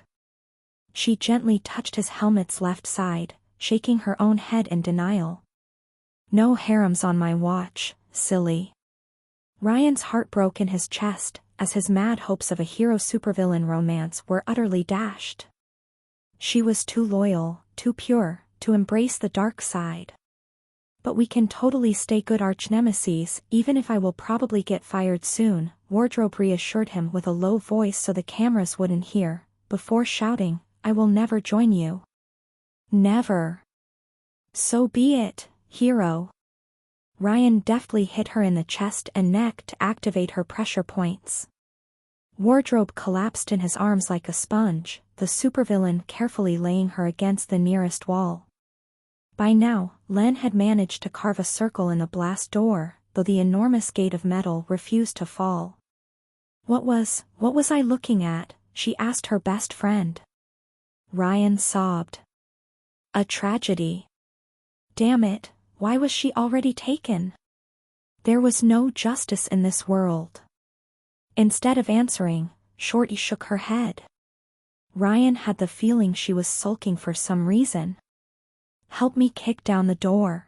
Speaker 1: She gently touched his helmet's left side, shaking her own head in denial. "No harems on my watch, silly." Ryan's heart broke in his chest, as his mad hopes of a hero supervillain romance were utterly dashed. She was too loyal, too pure, to embrace the dark side. "But we can totally stay good arch-nemeses, even if I will probably get fired soon," Wardrobe reassured him with a low voice so the cameras wouldn't hear, before shouting, "I will never join you." "Never." "So be it, hero." Ryan deftly hit her in the chest and neck to activate her pressure points. Wardrobe collapsed in his arms like a sponge, the supervillain carefully laying her against the nearest wall. By now, Len had managed to carve a circle in the blast door, though the enormous gate of metal refused to fall. What was I looking at?" she asked her best friend. Ryan sobbed. "A tragedy. Damn it, why was she already taken? There was no justice in this world." Instead of answering, Shorty shook her head. Ryan had the feeling she was sulking for some reason. "Help me kick down the door."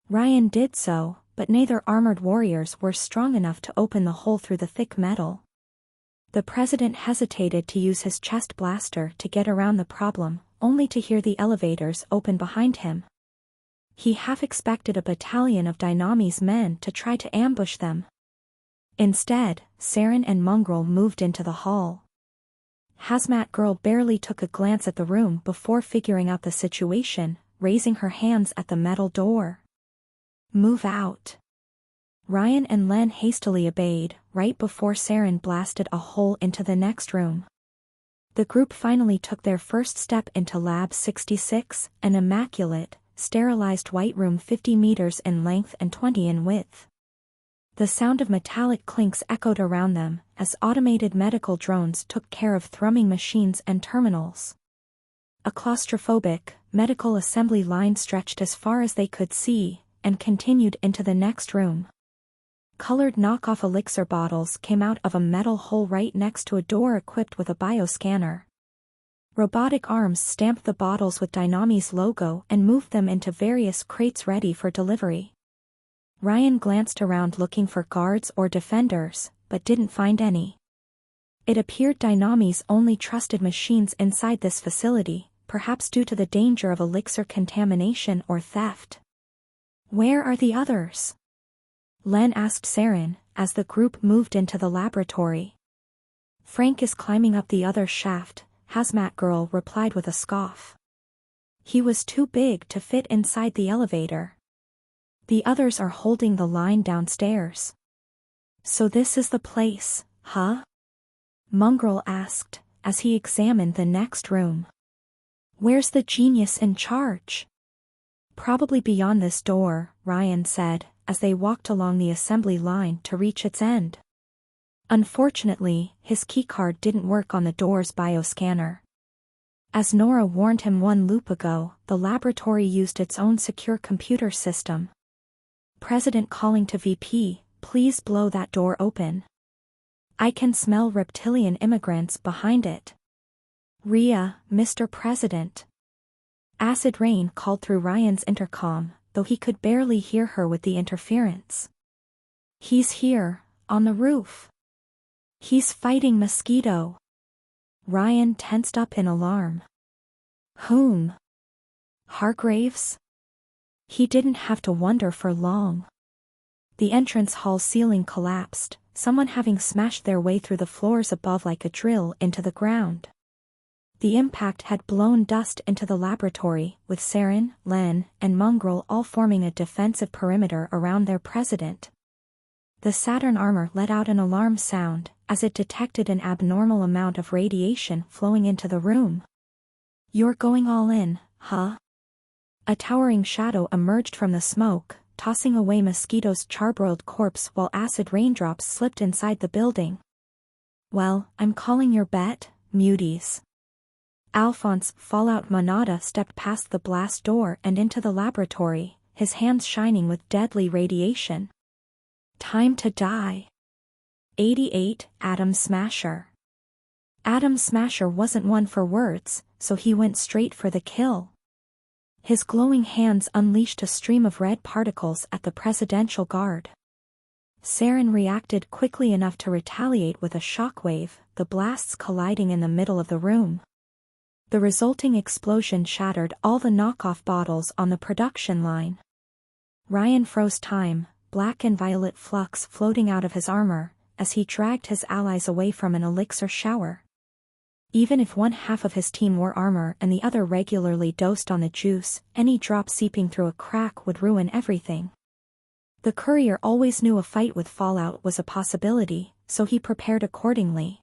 Speaker 1: Ryan did so, but neither armored warriors were strong enough to open the hole through the thick metal. The president hesitated to use his chest blaster to get around the problem, only to hear the elevators open behind him. He half expected a battalion of Dynami's men to try to ambush them. Instead, Saren and Mongrel moved into the hall. Hazmat Girl barely took a glance at the room before figuring out the situation, raising her hands at the metal door. "Move out." Ryan and Len hastily obeyed, right before Saren blasted a hole into the next room. The group finally took their first step into Lab 66, an immaculate, sterilized white room 50 meters in length and 20 in width. The sound of metallic clinks echoed around them, as automated medical drones took care of thrumming machines and terminals. A claustrophobic, medical assembly line stretched as far as they could see, and continued into the next room. Colored knockoff elixir bottles came out of a metal hole right next to a door equipped with a bioscanner. Robotic arms stamped the bottles with Dynami's logo and moved them into various crates ready for delivery. Ryan glanced around looking for guards or defenders, but didn't find any. It appeared Dynami's only trusted machines inside this facility, perhaps due to the danger of elixir contamination or theft. "Where are the others?" Len asked Saren, as the group moved into the laboratory. "Frank is climbing up the other shaft," Hazmat Girl replied with a scoff. "He was too big to fit inside the elevator. The others are holding the line downstairs." "So this is the place, huh?" Mongrel asked, as he examined the next room. Where's the genius in charge? Probably beyond this door, Ryan said, as they walked along the assembly line to reach its end. Unfortunately, his keycard didn't work on the door's bioscanner. As Nora warned him one loop ago, the laboratory used its own secure computer system. President calling to VP, please blow that door open. I can smell reptilian immigrants behind it. Rhea, Mr. President. Acid rain called through Ryan's intercom, though he could barely hear her with the interference. He's here, on the roof. He's fighting Mosquito. Ryan tensed up in alarm. Whom? Hargraves? He didn't have to wonder for long. The entrance hall's ceiling collapsed, someone having smashed their way through the floors above like a drill into the ground. The impact had blown dust into the laboratory, with Saren, Len, and Mongrel all forming a defensive perimeter around their president. The Saturn armor let out an alarm sound, as it detected an abnormal amount of radiation flowing into the room. You're going all in, huh? A towering shadow emerged from the smoke, tossing away Mosquito's charbroiled corpse while acid raindrops slipped inside the building. Well, I'm calling your bet, muties. Alphonse Fallout Monada stepped past the blast door and into the laboratory, his hands shining with deadly radiation. Time to die. 88, Atom Smasher. Atom Smasher wasn't one for words, so he went straight for the kill. His glowing hands unleashed a stream of red particles at the presidential guard. Saren reacted quickly enough to retaliate with a shockwave, the blasts colliding in the middle of the room. The resulting explosion shattered all the knockoff bottles on the production line. Ryan froze time, black and violet flux floating out of his armor, as he dragged his allies away from an elixir shower. Even if one half of his team wore armor and the other regularly dosed on the juice, any drop seeping through a crack would ruin everything. The courier always knew a fight with Fallout was a possibility, so he prepared accordingly.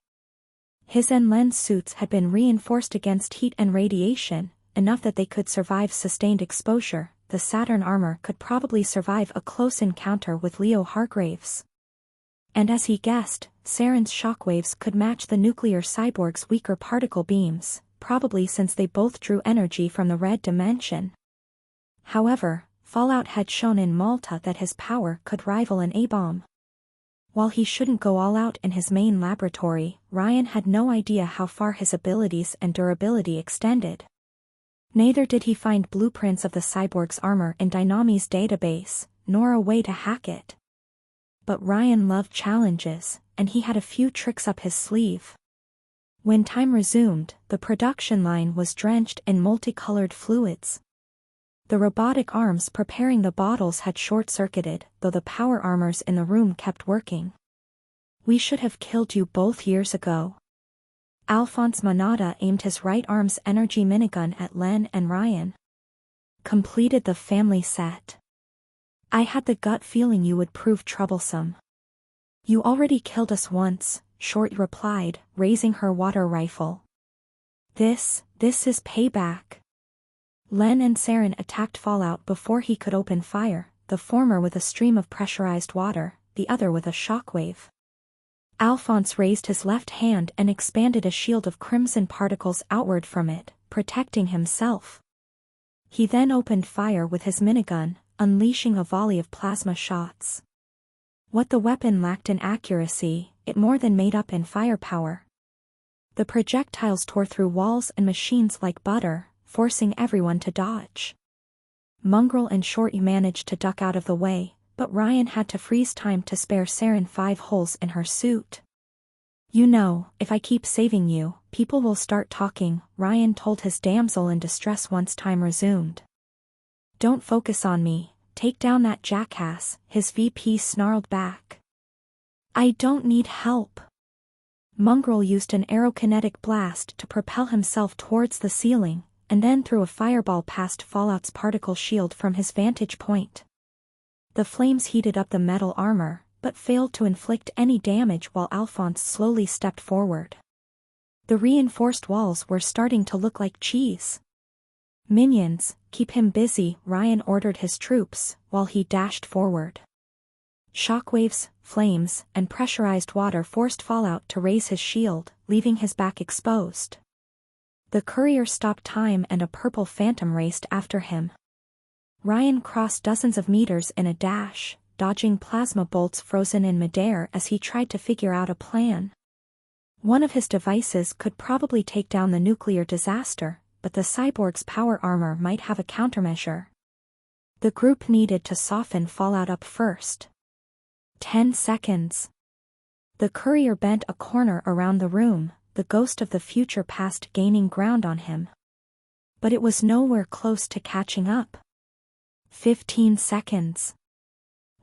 Speaker 1: His and Len's suits had been reinforced against heat and radiation, enough that they could survive sustained exposure. The Saturn armor could probably survive a close encounter with Leo Hargraves. And as he guessed, Saren's shockwaves could match the nuclear cyborg's weaker particle beams, probably since they both drew energy from the red dimension. However, Fallout had shown in Malta that his power could rival an A-bomb. While he shouldn't go all out in his main laboratory, Ryan had no idea how far his abilities and durability extended. Neither did he find blueprints of the cyborg's armor in Dynami's database, nor a way to hack it. But Ryan loved challenges, and he had a few tricks up his sleeve. When time resumed, the production line was drenched in multicolored fluids. The robotic arms preparing the bottles had short-circuited, though the power armors in the room kept working. We should have killed you both years ago. Alphonse Monada aimed his right arm's energy minigun at Len and Ryan. Completed the family set. I had the gut feeling you would prove troublesome. You already killed us once, Short replied, raising her water rifle. This is payback. Len and Saren attacked Fallout before he could open fire, the former with a stream of pressurized water, the other with a shockwave. Alphonse raised his left hand and expanded a shield of crimson particles outward from it, protecting himself. He then opened fire with his minigun, unleashing a volley of plasma shots. What the weapon lacked in accuracy, it more than made up in firepower. The projectiles tore through walls and machines like butter, forcing everyone to dodge. Mongrel and Shorty managed to duck out of the way, but Ryan had to freeze time to spare Saren 5 holes in her suit. You know, if I keep saving you, people will start talking, Ryan told his damsel in distress once time resumed. Don't focus on me, take down that jackass, his VP snarled back. I don't need help. Mongrel used an aerokinetic blast to propel himself towards the ceiling, and then threw a fireball past Fallout's particle shield from his vantage point. The flames heated up the metal armor, but failed to inflict any damage while Alphonse slowly stepped forward. The reinforced walls were starting to look like cheese. Minions, keep him busy, Ryan ordered his troops, while he dashed forward. Shockwaves, flames, and pressurized water forced Fallout to raise his shield, leaving his back exposed. The courier stopped time and a purple phantom raced after him. Ryan crossed dozens of meters in a dash, dodging plasma bolts frozen in midair as he tried to figure out a plan. One of his devices could probably take down the nuclear disaster, but the cyborg's power armor might have a countermeasure. The group needed to soften Fallout up first. 10 seconds. The courier bent a corner around the room, the ghost of the future past gaining ground on him. But it was nowhere close to catching up. 15 seconds.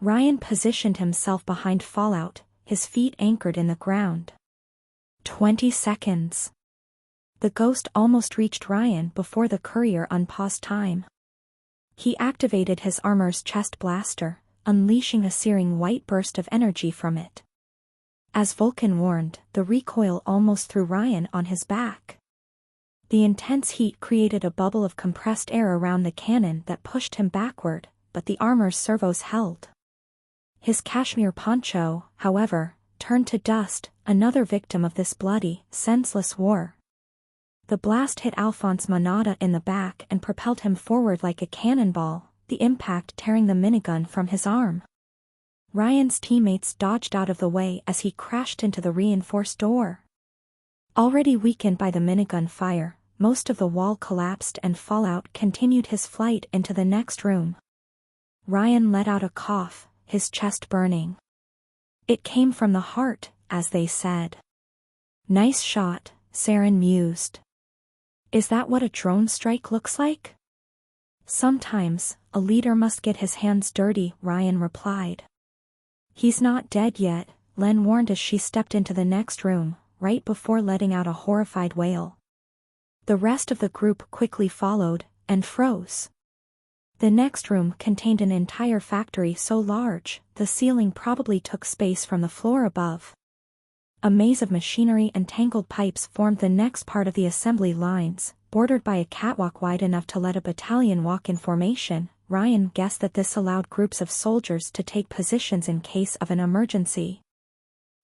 Speaker 1: Ryan positioned himself behind Fallout, his feet anchored in the ground. 20 seconds. The ghost almost reached Ryan before the courier unpaused time. He activated his armor's chest blaster, unleashing a searing white burst of energy from it. As Vulcan warned, the recoil almost threw Ryan on his back. The intense heat created a bubble of compressed air around the cannon that pushed him backward, but the armor's servos held. His cashmere poncho, however, turned to dust, another victim of this bloody, senseless war. The blast hit Alphonse Monada in the back and propelled him forward like a cannonball, the impact tearing the minigun from his arm. Ryan's teammates dodged out of the way as he crashed into the reinforced door. Already weakened by the minigun fire, most of the wall collapsed and Fallout continued his flight into the next room. Ryan let out a cough, his chest burning. It came from the heart, as they said. Nice shot, Saren mused. Is that what a drone strike looks like? Sometimes, a leader must get his hands dirty, Ryan replied. He's not dead yet, Len warned as she stepped into the next room, right before letting out a horrified wail. The rest of the group quickly followed, and froze. The next room contained an entire factory so large, the ceiling probably took space from the floor above. A maze of machinery and tangled pipes formed the next part of the assembly lines, bordered by a catwalk wide enough to let a battalion walk in formation. Ryan guessed that this allowed groups of soldiers to take positions in case of an emergency.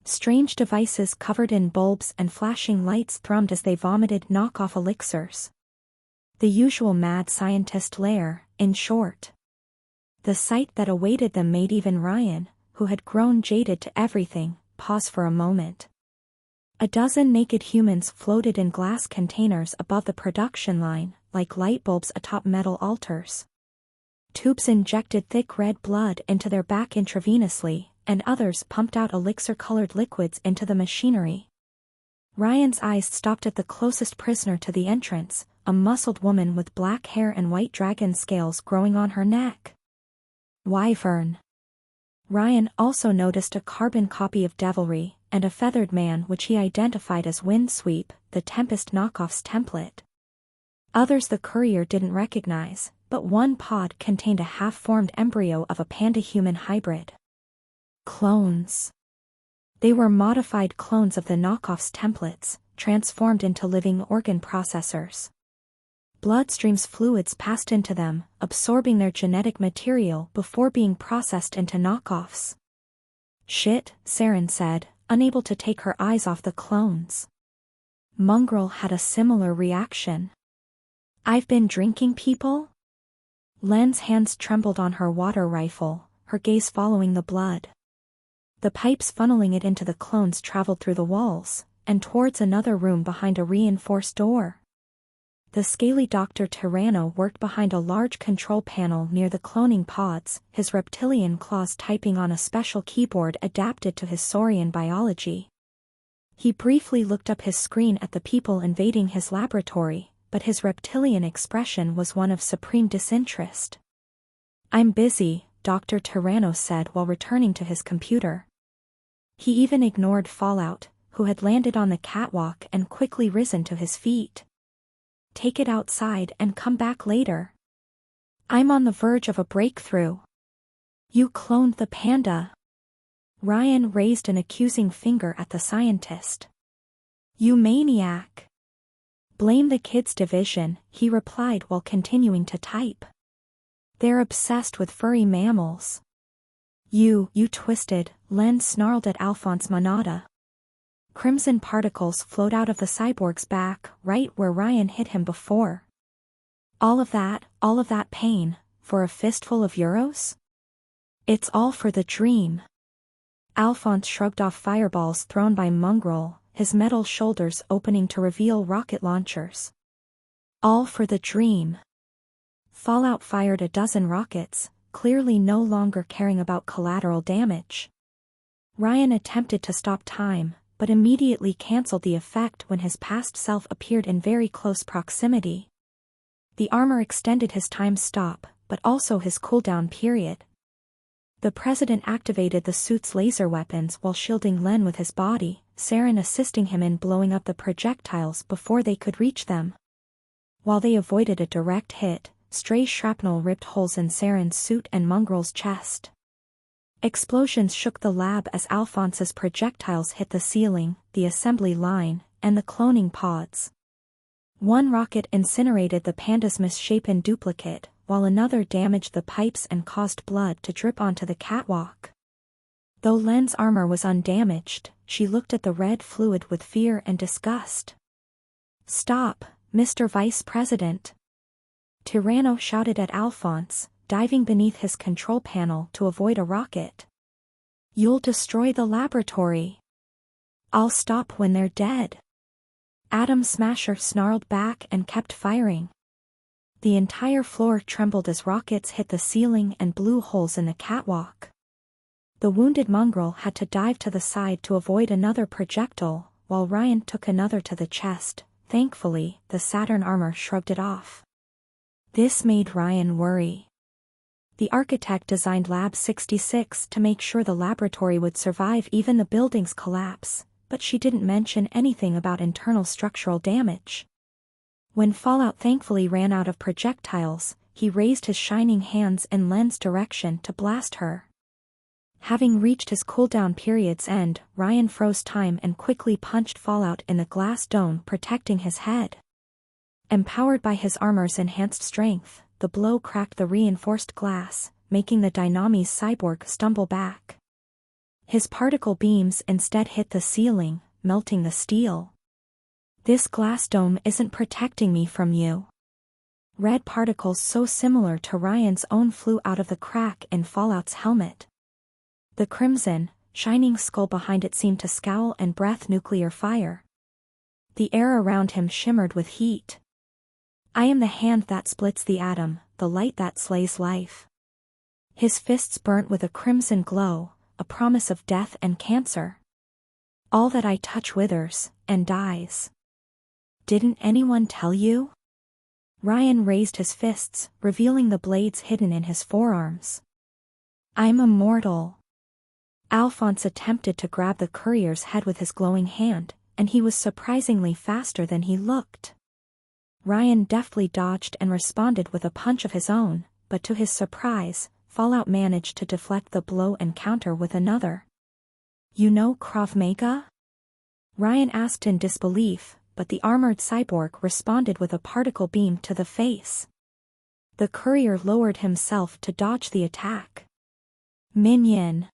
Speaker 1: Strange devices covered in bulbs and flashing lights thrummed as they vomited knockoff elixirs. The usual mad scientist lair, in short. The sight that awaited them made even Ryan, who had grown jaded to everything, pause for a moment. A dozen naked humans floated in glass containers above the production line, like light bulbs atop metal altars. Tubes injected thick red blood into their back intravenously, and others pumped out elixir-colored liquids into the machinery. Ryan's eyes stopped at the closest prisoner to the entrance, a muscled woman with black hair and white dragon scales growing on her neck. Wyvern. Ryan also noticed a carbon copy of Devilry, and a feathered man which he identified as Windsweep, the Tempest knockoff's template. Others the courier didn't recognize, but one pod contained a half-formed embryo of a panda-human hybrid. Clones. They were modified clones of the knockoff's templates, transformed into living organ processors. Bloodstream's fluids passed into them, absorbing their genetic material before being processed into knockoffs. Shit, Saren said, unable to take her eyes off the clones. Mongrel had a similar reaction. I've been drinking people? Len's hands trembled on her water rifle, her gaze following the blood. The pipes funneling it into the clones traveled through the walls, and towards another room behind a reinforced door. The scaly Dr. Tyranno worked behind a large control panel near the cloning pods, his reptilian claws typing on a special keyboard adapted to his saurian biology. He briefly looked up his screen at the people invading his laboratory, but his reptilian expression was one of supreme disinterest. I'm busy, Dr. Tyranno said while returning to his computer. He even ignored Fallout, who had landed on the catwalk and quickly risen to his feet. Take it outside and come back later. I'm on the verge of a breakthrough. You cloned the panda. Ryan raised an accusing finger at the scientist. You maniac. Blame the kids' division, he replied while continuing to type. They're obsessed with furry mammals. You twisted, Len snarled at Alphonse Manada. Crimson particles flowed out of the cyborg's back, right where Ryan hit him before. All of that pain, for a fistful of euros? It's all for the dream. Alphonse shrugged off fireballs thrown by Mongrel, his metal shoulders opening to reveal rocket launchers. All for the dream. Fallout fired a dozen rockets, clearly no longer caring about collateral damage. Ryan attempted to stop time, but immediately cancelled the effect when his past self appeared in very close proximity. The armor extended his time stop, but also his cooldown period. The president activated the suit's laser weapons while shielding Len with his body, Saren assisting him in blowing up the projectiles before they could reach them. While they avoided a direct hit, stray shrapnel ripped holes in Saren's suit and Mongrel's chest. Explosions shook the lab as Alphonse's projectiles hit the ceiling, the assembly line, and the cloning pods. One rocket incinerated the panda's misshapen duplicate, while another damaged the pipes and caused blood to drip onto the catwalk. Though Len's armor was undamaged, she looked at the red fluid with fear and disgust. "Stop, Mr. Vice President!" Tyranno shouted at Alphonse, diving beneath his control panel to avoid a rocket. "You'll destroy the laboratory." "I'll stop when they're dead." Atom Smasher snarled back and kept firing. The entire floor trembled as rockets hit the ceiling and blew holes in the catwalk. The wounded Mongrel had to dive to the side to avoid another projectile, while Ryan took another to the chest. Thankfully, the Saturn armor shrugged it off. This made Ryan worry. The architect designed Lab 66 to make sure the laboratory would survive even the building's collapse, but she didn't mention anything about internal structural damage. When Fallout thankfully ran out of projectiles, he raised his shining hands in Len's direction to blast her. Having reached his cooldown period's end, Ryan froze time and quickly punched Fallout in the glass dome protecting his head. Empowered by his armor's enhanced strength, the blow cracked the reinforced glass, making the Dynami's cyborg stumble back. His particle beams instead hit the ceiling, melting the steel. "This glass dome isn't protecting me from you." Red particles so similar to Ryan's own flew out of the crack in Fallout's helmet. The crimson, shining skull behind it seemed to scowl and breath nuclear fire. The air around him shimmered with heat. "I am the hand that splits the atom, the light that slays life." His fists burnt with a crimson glow, a promise of death and cancer. "All that I touch withers, and dies." "Didn't anyone tell you?" Ryan raised his fists, revealing the blades hidden in his forearms. "I'm immortal." Alphonse attempted to grab the courier's head with his glowing hand, and he was surprisingly faster than he looked. Ryan deftly dodged and responded with a punch of his own, but to his surprise, Fallout managed to deflect the blow and counter with another. "You know Krav Maga?" Ryan asked in disbelief, but the armored cyborg responded with a particle beam to the face. The courier lowered himself to dodge the attack. "Minion!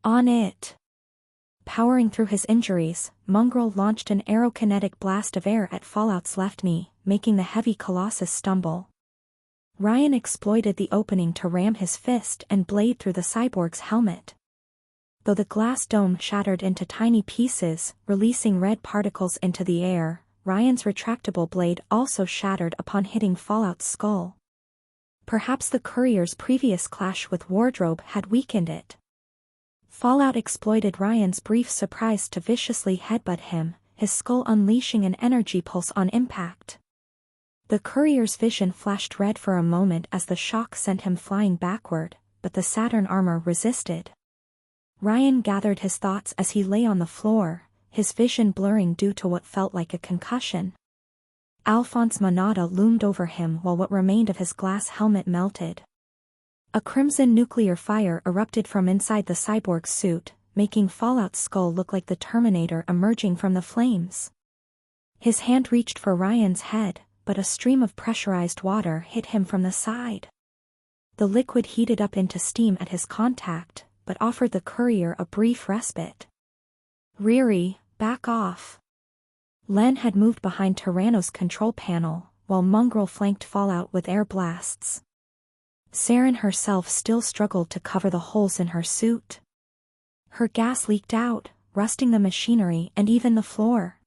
Speaker 1: On it!" Powering through his injuries, Mongrel launched an aerokinetic blast of air at Fallout's left knee, making the heavy colossus stumble. Ryan exploited the opening to ram his fist and blade through the cyborg's helmet. Though the glass dome shattered into tiny pieces, releasing red particles into the air, Ryan's retractable blade also shattered upon hitting Fallout's skull. Perhaps the courier's previous clash with Wardrobe had weakened it. Fallout exploited Ryan's brief surprise to viciously headbutt him, his skull unleashing an energy pulse on impact. The courier's vision flashed red for a moment as the shock sent him flying backward, but the Saturn armor resisted. Ryan gathered his thoughts as he lay on the floor, his vision blurring due to what felt like a concussion. Alphonse Manada loomed over him while what remained of his glass helmet melted. A crimson nuclear fire erupted from inside the cyborg's suit, making Fallout's skull look like the Terminator emerging from the flames. His hand reached for Ryan's head, but a stream of pressurized water hit him from the side. The liquid heated up into steam at his contact, but offered the courier a brief respite. Riri, back off. Len had moved behind Tyranno's control panel, while Mongrel flanked Fallout with air blasts. Saren herself still struggled to cover the holes in her suit. Her gas leaked out, rusting the machinery and even the floor.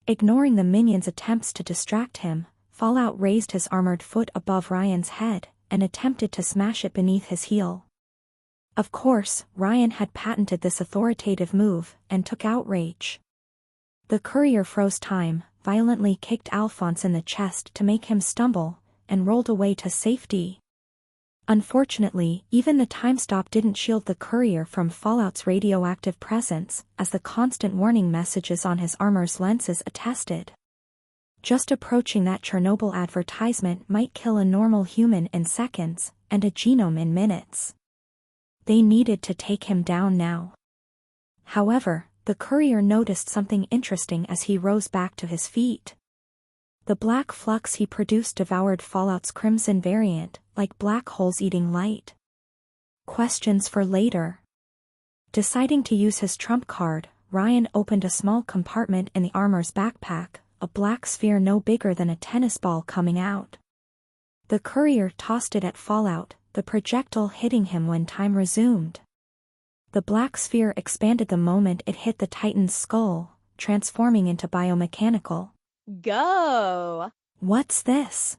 Speaker 1: Ignoring the minion's attempts to distract him, Fallout raised his armored foot above Ryan's head, and attempted to smash it beneath his heel. Of course, Ryan had patented this authoritative move, and took outrage. The courier froze time, violently kicked Alphonse in the chest to make him stumble, and rolled away to safety. Unfortunately, even the time stop didn't shield the courier from Fallout's radioactive presence, as the constant warning messages on his armor's lenses attested. Just approaching that Chernobyl advertisement might kill a normal human in seconds, and a genome in minutes. They needed to take him down now. However, the courier noticed something interesting as he rose back to his feet. The black flux he produced devoured Fallout's crimson variant, like black holes eating light. Questions for later. Deciding to use his trump card, Ryan opened a small compartment in the armor's backpack, a black sphere no bigger than a tennis ball coming out. The courier tossed it at Fallout, the projectile hitting him when time resumed. The black sphere expanded the moment it hit the Titan's skull, transforming into biomechanical.
Speaker 2: Go!
Speaker 1: What's this?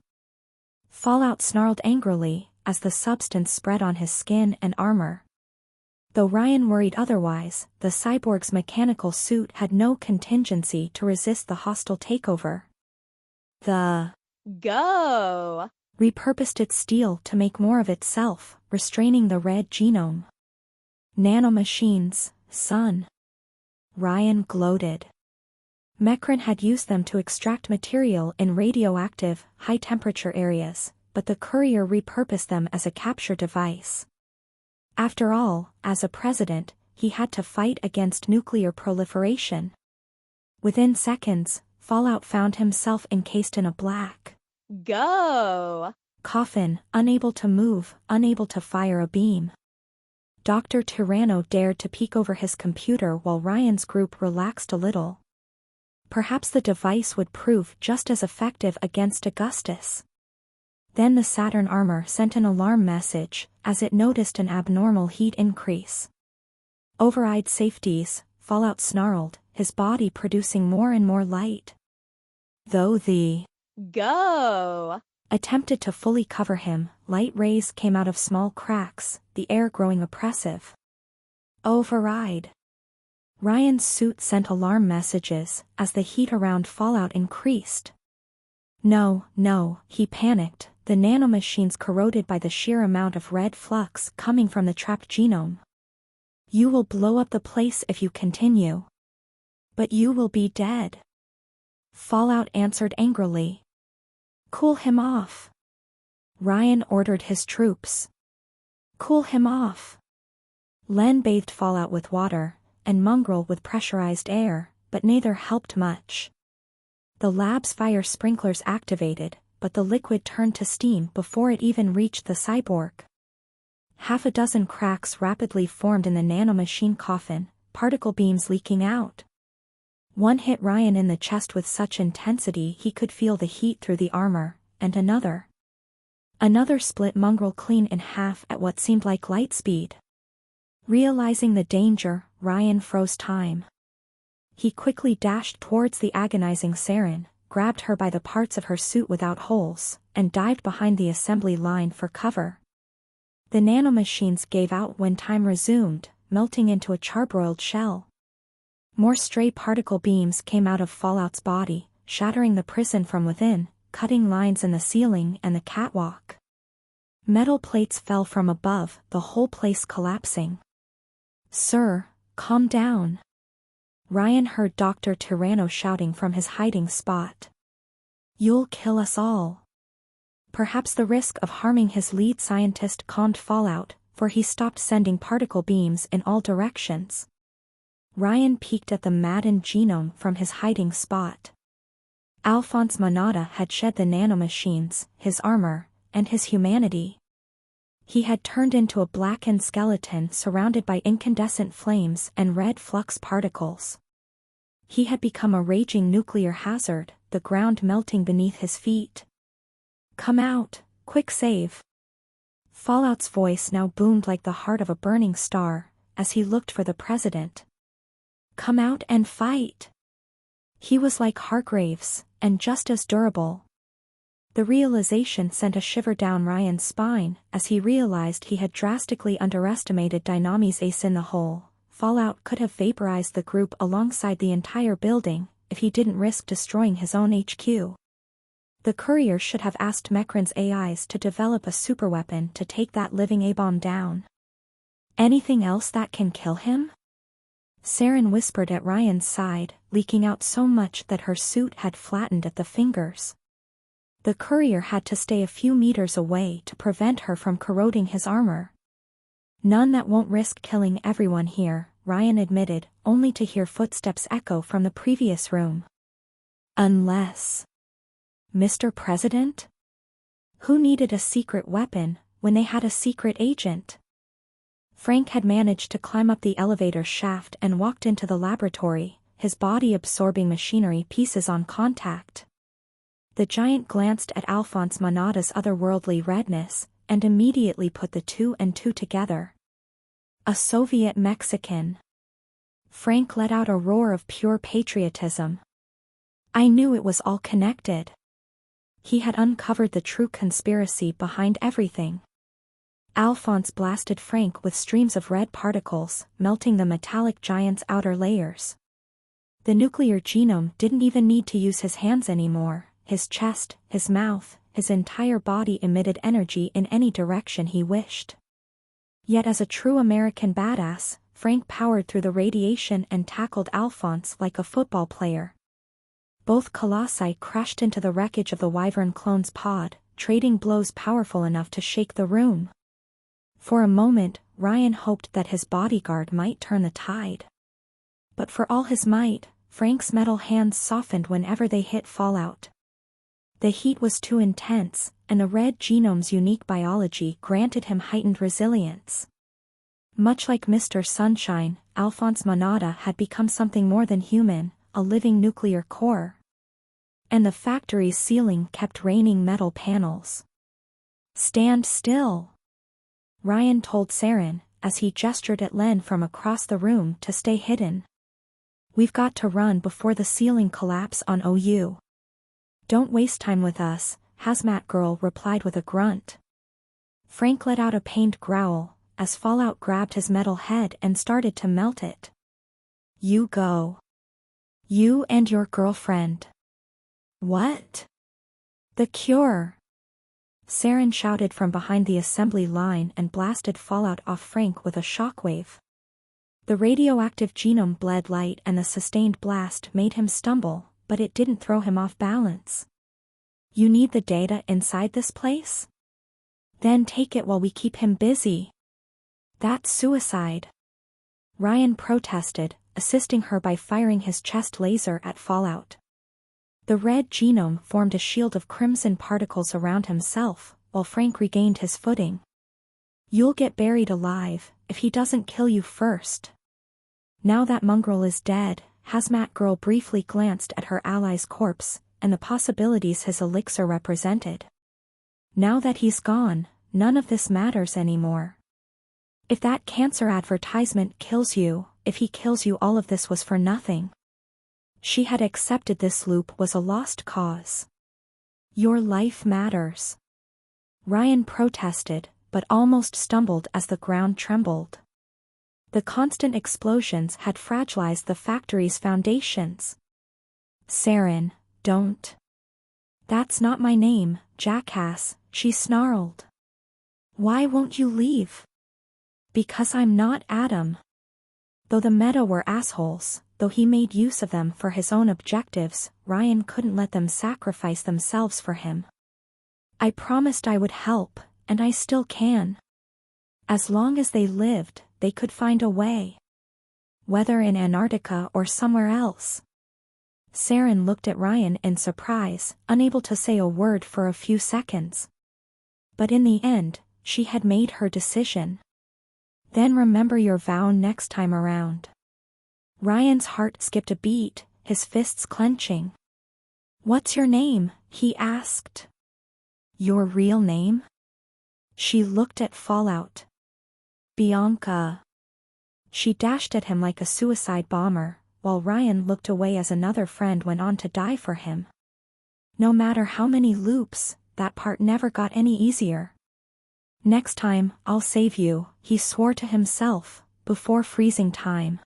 Speaker 1: Fallout snarled angrily, as the substance spread on his skin and armor. Though Ryan worried otherwise, the cyborg's mechanical suit had no contingency to resist the hostile takeover. The
Speaker 2: Go!
Speaker 1: repurposed its steel to make more of itself, restraining the red genome. Nanomachines, son. Ryan gloated. Mechren had used them to extract material in radioactive, high-temperature areas, but the courier repurposed them as a capture device. After all, as a president, he had to fight against nuclear proliferation. Within seconds, Fallout found himself encased in a black
Speaker 2: Go!
Speaker 1: coffin, unable to move, unable to fire a beam. Dr. Tyranno dared to peek over his computer while Ryan's group relaxed a little. Perhaps the device would prove just as effective against Augustus. Then the Saturn armor sent an alarm message, as it noticed an abnormal heat increase. Override safeties, Fallout snarled, his body producing more and more light. Though the
Speaker 2: Go!
Speaker 1: attempted to fully cover him, light rays came out of small cracks, the air growing oppressive. Override. Ryan's suit sent alarm messages, as the heat around Fallout increased. No, he panicked, the nanomachines corroded by the sheer amount of red flux coming from the trapped genome. You will blow up the place if you continue. But you will be dead. Fallout answered angrily. Cool him off. Ryan ordered his troops. Cool him off. Len bathed Fallout with water, and Mongrel with pressurized air, but neither helped much. The lab's fire sprinklers activated, but the liquid turned to steam before it even reached the cyborg. Half a dozen cracks rapidly formed in the nanomachine coffin, particle beams leaking out. One hit Ryan in the chest with such intensity he could feel the heat through the armor, and another. Another split Mongrel clean in half at what seemed like light speed. Realizing the danger, Ryan froze time. He quickly dashed towards the agonizing Saren, grabbed her by the parts of her suit without holes, and dived behind the assembly line for cover. The nanomachines gave out when time resumed, melting into a charbroiled shell. More stray particle beams came out of Fallout's body, shattering the prison from within, cutting lines in the ceiling and the catwalk. Metal plates fell from above, the whole place collapsing. Sir, calm down. Ryan heard Dr. Tyranno shouting from his hiding spot. You'll kill us all. Perhaps the risk of harming his lead scientist calmed Fallout, for he stopped sending particle beams in all directions. Ryan peeked at the maddened genome from his hiding spot. Alphonse Manada had shed the nanomachines, his armor, and his humanity. He had turned into a blackened skeleton surrounded by incandescent flames and red flux particles. He had become a raging nuclear hazard, the ground melting beneath his feet. "Come out, quick save." Fallout's voice now boomed like the heart of a burning star, as he looked for the president. "Come out and fight." He was like Hargraves, and just as durable. The realization sent a shiver down Ryan's spine as he realized he had drastically underestimated Dynami's ace in the hole. Fallout could have vaporized the group alongside the entire building if he didn't risk destroying his own HQ. The courier should have asked Mekran's AIs to develop a superweapon to take that living A-bomb down. "Anything else that can kill him?" Saren whispered at Ryan's side, leaking out so much that her suit had flattened at the fingers. The courier had to stay a few meters away to prevent her from corroding his armor. "None that won't risk killing everyone here," Ryan admitted, only to hear footsteps echo from the previous room. "Unless... Mr. President? Who needed a secret weapon when they had a secret agent?" Frank had managed to climb up the elevator shaft and walked into the laboratory, his body absorbing machinery pieces on contact. The giant glanced at Alphonse Manada's otherworldly redness, and immediately put the two and two together. A Soviet Mexican. Frank let out a roar of pure patriotism. I knew it was all connected. He had uncovered the true conspiracy behind everything. Alphonse blasted Frank with streams of red particles, melting the metallic giant's outer layers. The nuclear genome didn't even need to use his hands anymore. His chest, his mouth, his entire body emitted energy in any direction he wished. Yet as a true American badass, Frank powered through the radiation and tackled Alphonse like a football player. Both colossi crashed into the wreckage of the Wyvern clone's pod, trading blows powerful enough to shake the room. For a moment, Ryan hoped that his bodyguard might turn the tide. But for all his might, Frank's metal hands softened whenever they hit Fallout. The heat was too intense, and the red genome's unique biology granted him heightened resilience. Much like Mr. Sunshine, Alphonse Manada had become something more than human, a living nuclear core. And the factory's ceiling kept raining metal panels. "Stand still," Ryan told Saren, as he gestured at Len from across the room to stay hidden. "We've got to run before the ceiling collapse on OU." "Don't waste time with us," Hazmat Girl replied with a grunt. Frank let out a pained growl, as Fallout grabbed his metal head and started to melt it. "You go. You and your girlfriend." "What?" "The cure." Saren shouted from behind the assembly line and blasted Fallout off Frank with a shockwave. The radioactive genome bled light and the sustained blast made him stumble, but it didn't throw him off balance. "You need the data inside this place? Then take it while we keep him busy." "That's suicide," Ryan protested, assisting her by firing his chest laser at Fallout. The red genome formed a shield of crimson particles around himself, while Frank regained his footing. "You'll get buried alive, if he doesn't kill you first." Now that mongrel is dead, Hazmat Girl briefly glanced at her ally's corpse, and the possibilities his elixir represented. "Now that he's gone, none of this matters anymore. If that cancer advertisement kills you, if he kills you, all of this was for nothing." She had accepted this loop was a lost cause. "Your life matters," Ryan protested, but almost stumbled as the ground trembled. The constant explosions had fragilized the factory's foundations. "Saren, don't." "That's not my name, jackass," she snarled. "Why won't you leave?" "Because I'm not Adam." Though the meta were assholes, though he made use of them for his own objectives, Ryan couldn't let them sacrifice themselves for him. "I promised I would help, and I still can. As long as they lived, they could find a way. Whether in Antarctica or somewhere else." Saren looked at Ryan in surprise, unable to say a word for a few seconds. But in the end, she had made her decision. Then remember your vow next time around. Ryan's heart skipped a beat, his fists clenching. What's your name? He asked. Your real name? She looked at Fallout. Bianca. She dashed at him like a suicide bomber, while Ryan looked away as another friend went on to die for him. No matter how many loops, that part never got any easier. Next time, I'll save you, he swore to himself, before freezing time.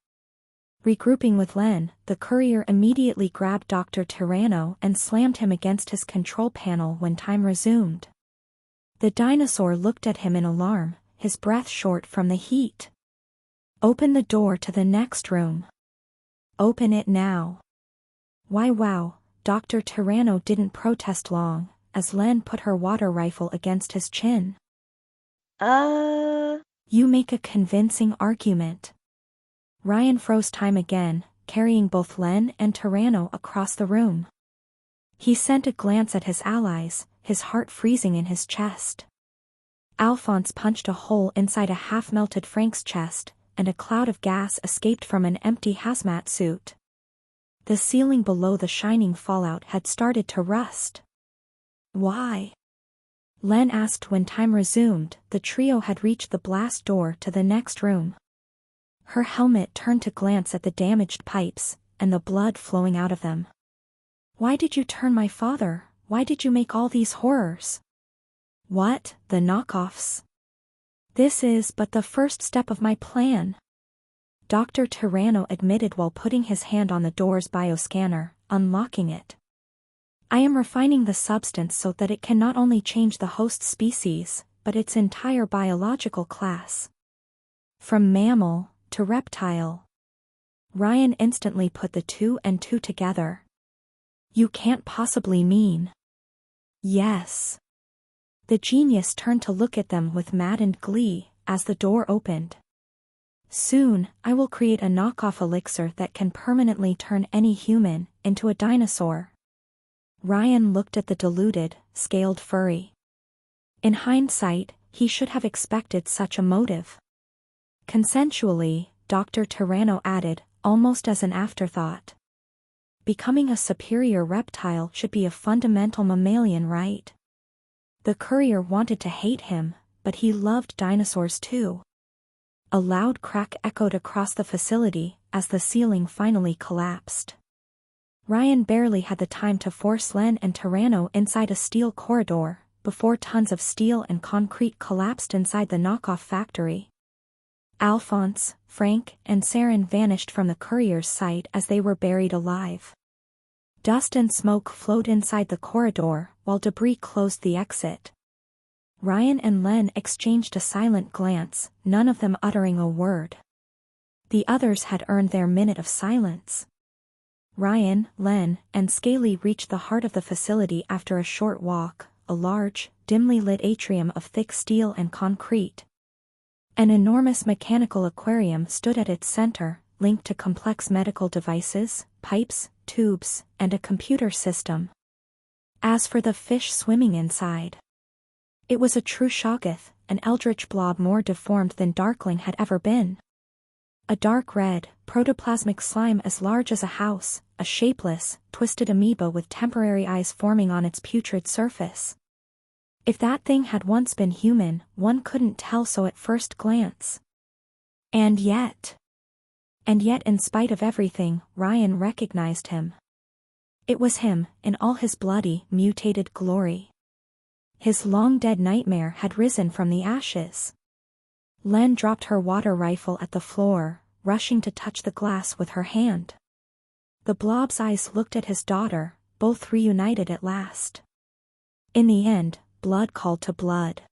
Speaker 1: Regrouping with Len, the courier immediately grabbed Dr. Tyranno and slammed him against his control panel when time resumed. The dinosaur looked at him in alarm, his breath short from the heat. Open the door to the next room. Open it now. Why wow, Dr. Tyranno didn't protest long, as Len put her water rifle against his chin. You make a convincing argument. Ryan froze time again, carrying both Len and Tyranno across the room. He sent a glance at his allies, his heart freezing in his chest. Alphonse punched a hole inside a half-melted Frank's chest, and a cloud of gas escaped from an empty hazmat suit. The ceiling below the shining Fallout had started to rust. Why? Len asked when time resumed. The trio had reached the blast door to the next room. Her helmet turned to glance at the damaged pipes, and the blood flowing out of them. Why did you turn my father? Why did you make all these horrors? What, the knockoffs? This is but the first step of my plan. Dr. Tyranno admitted while putting his hand on the door's bioscanner, unlocking it. I am refining the substance so that it can not only change the host species, but its entire biological class. From mammal to reptile. Ryan instantly put the 2 and 2 together. You can't possibly mean. Yes. The genius turned to look at them with maddened glee as the door opened. Soon, I will create a knockoff elixir that can permanently turn any human into a dinosaur. Ryan looked at the deluded, scaled furry. In hindsight, he should have expected such a motive. Consensually, Dr. Tyranno added, almost as an afterthought. Becoming a superior reptile should be a fundamental mammalian right. The courier wanted to hate him, but he loved dinosaurs too. A loud crack echoed across the facility as the ceiling finally collapsed. Ryan barely had the time to force Len and Tyranno inside a steel corridor, before tons of steel and concrete collapsed inside the knockoff factory. Alphonse, Frank, and Saren vanished from the courier's sight as they were buried alive. Dust and smoke flowed inside the corridor, while debris closed the exit. Ryan and Len exchanged a silent glance, none of them uttering a word. The others had earned their minute of silence. Ryan, Len, and Scaly reached the heart of the facility after a short walk, a large, dimly lit atrium of thick steel and concrete. An enormous mechanical aquarium stood at its center, linked to complex medical devices, pipes, tubes, and a computer system. As for the fish swimming inside, it was a true Shoggoth, an eldritch blob more deformed than Darkling had ever been. A dark red, protoplasmic slime as large as a house, a shapeless, twisted amoeba with temporary eyes forming on its putrid surface. If that thing had once been human, one couldn't tell so at first glance. And yet in spite of everything, Ryan recognized him. It was him, in all his bloody, mutated glory. His long-dead nightmare had risen from the ashes. Len dropped her water rifle at the floor, rushing to touch the glass with her hand. The blob's eyes looked at his daughter, both reunited at last. In the end, blood called to blood.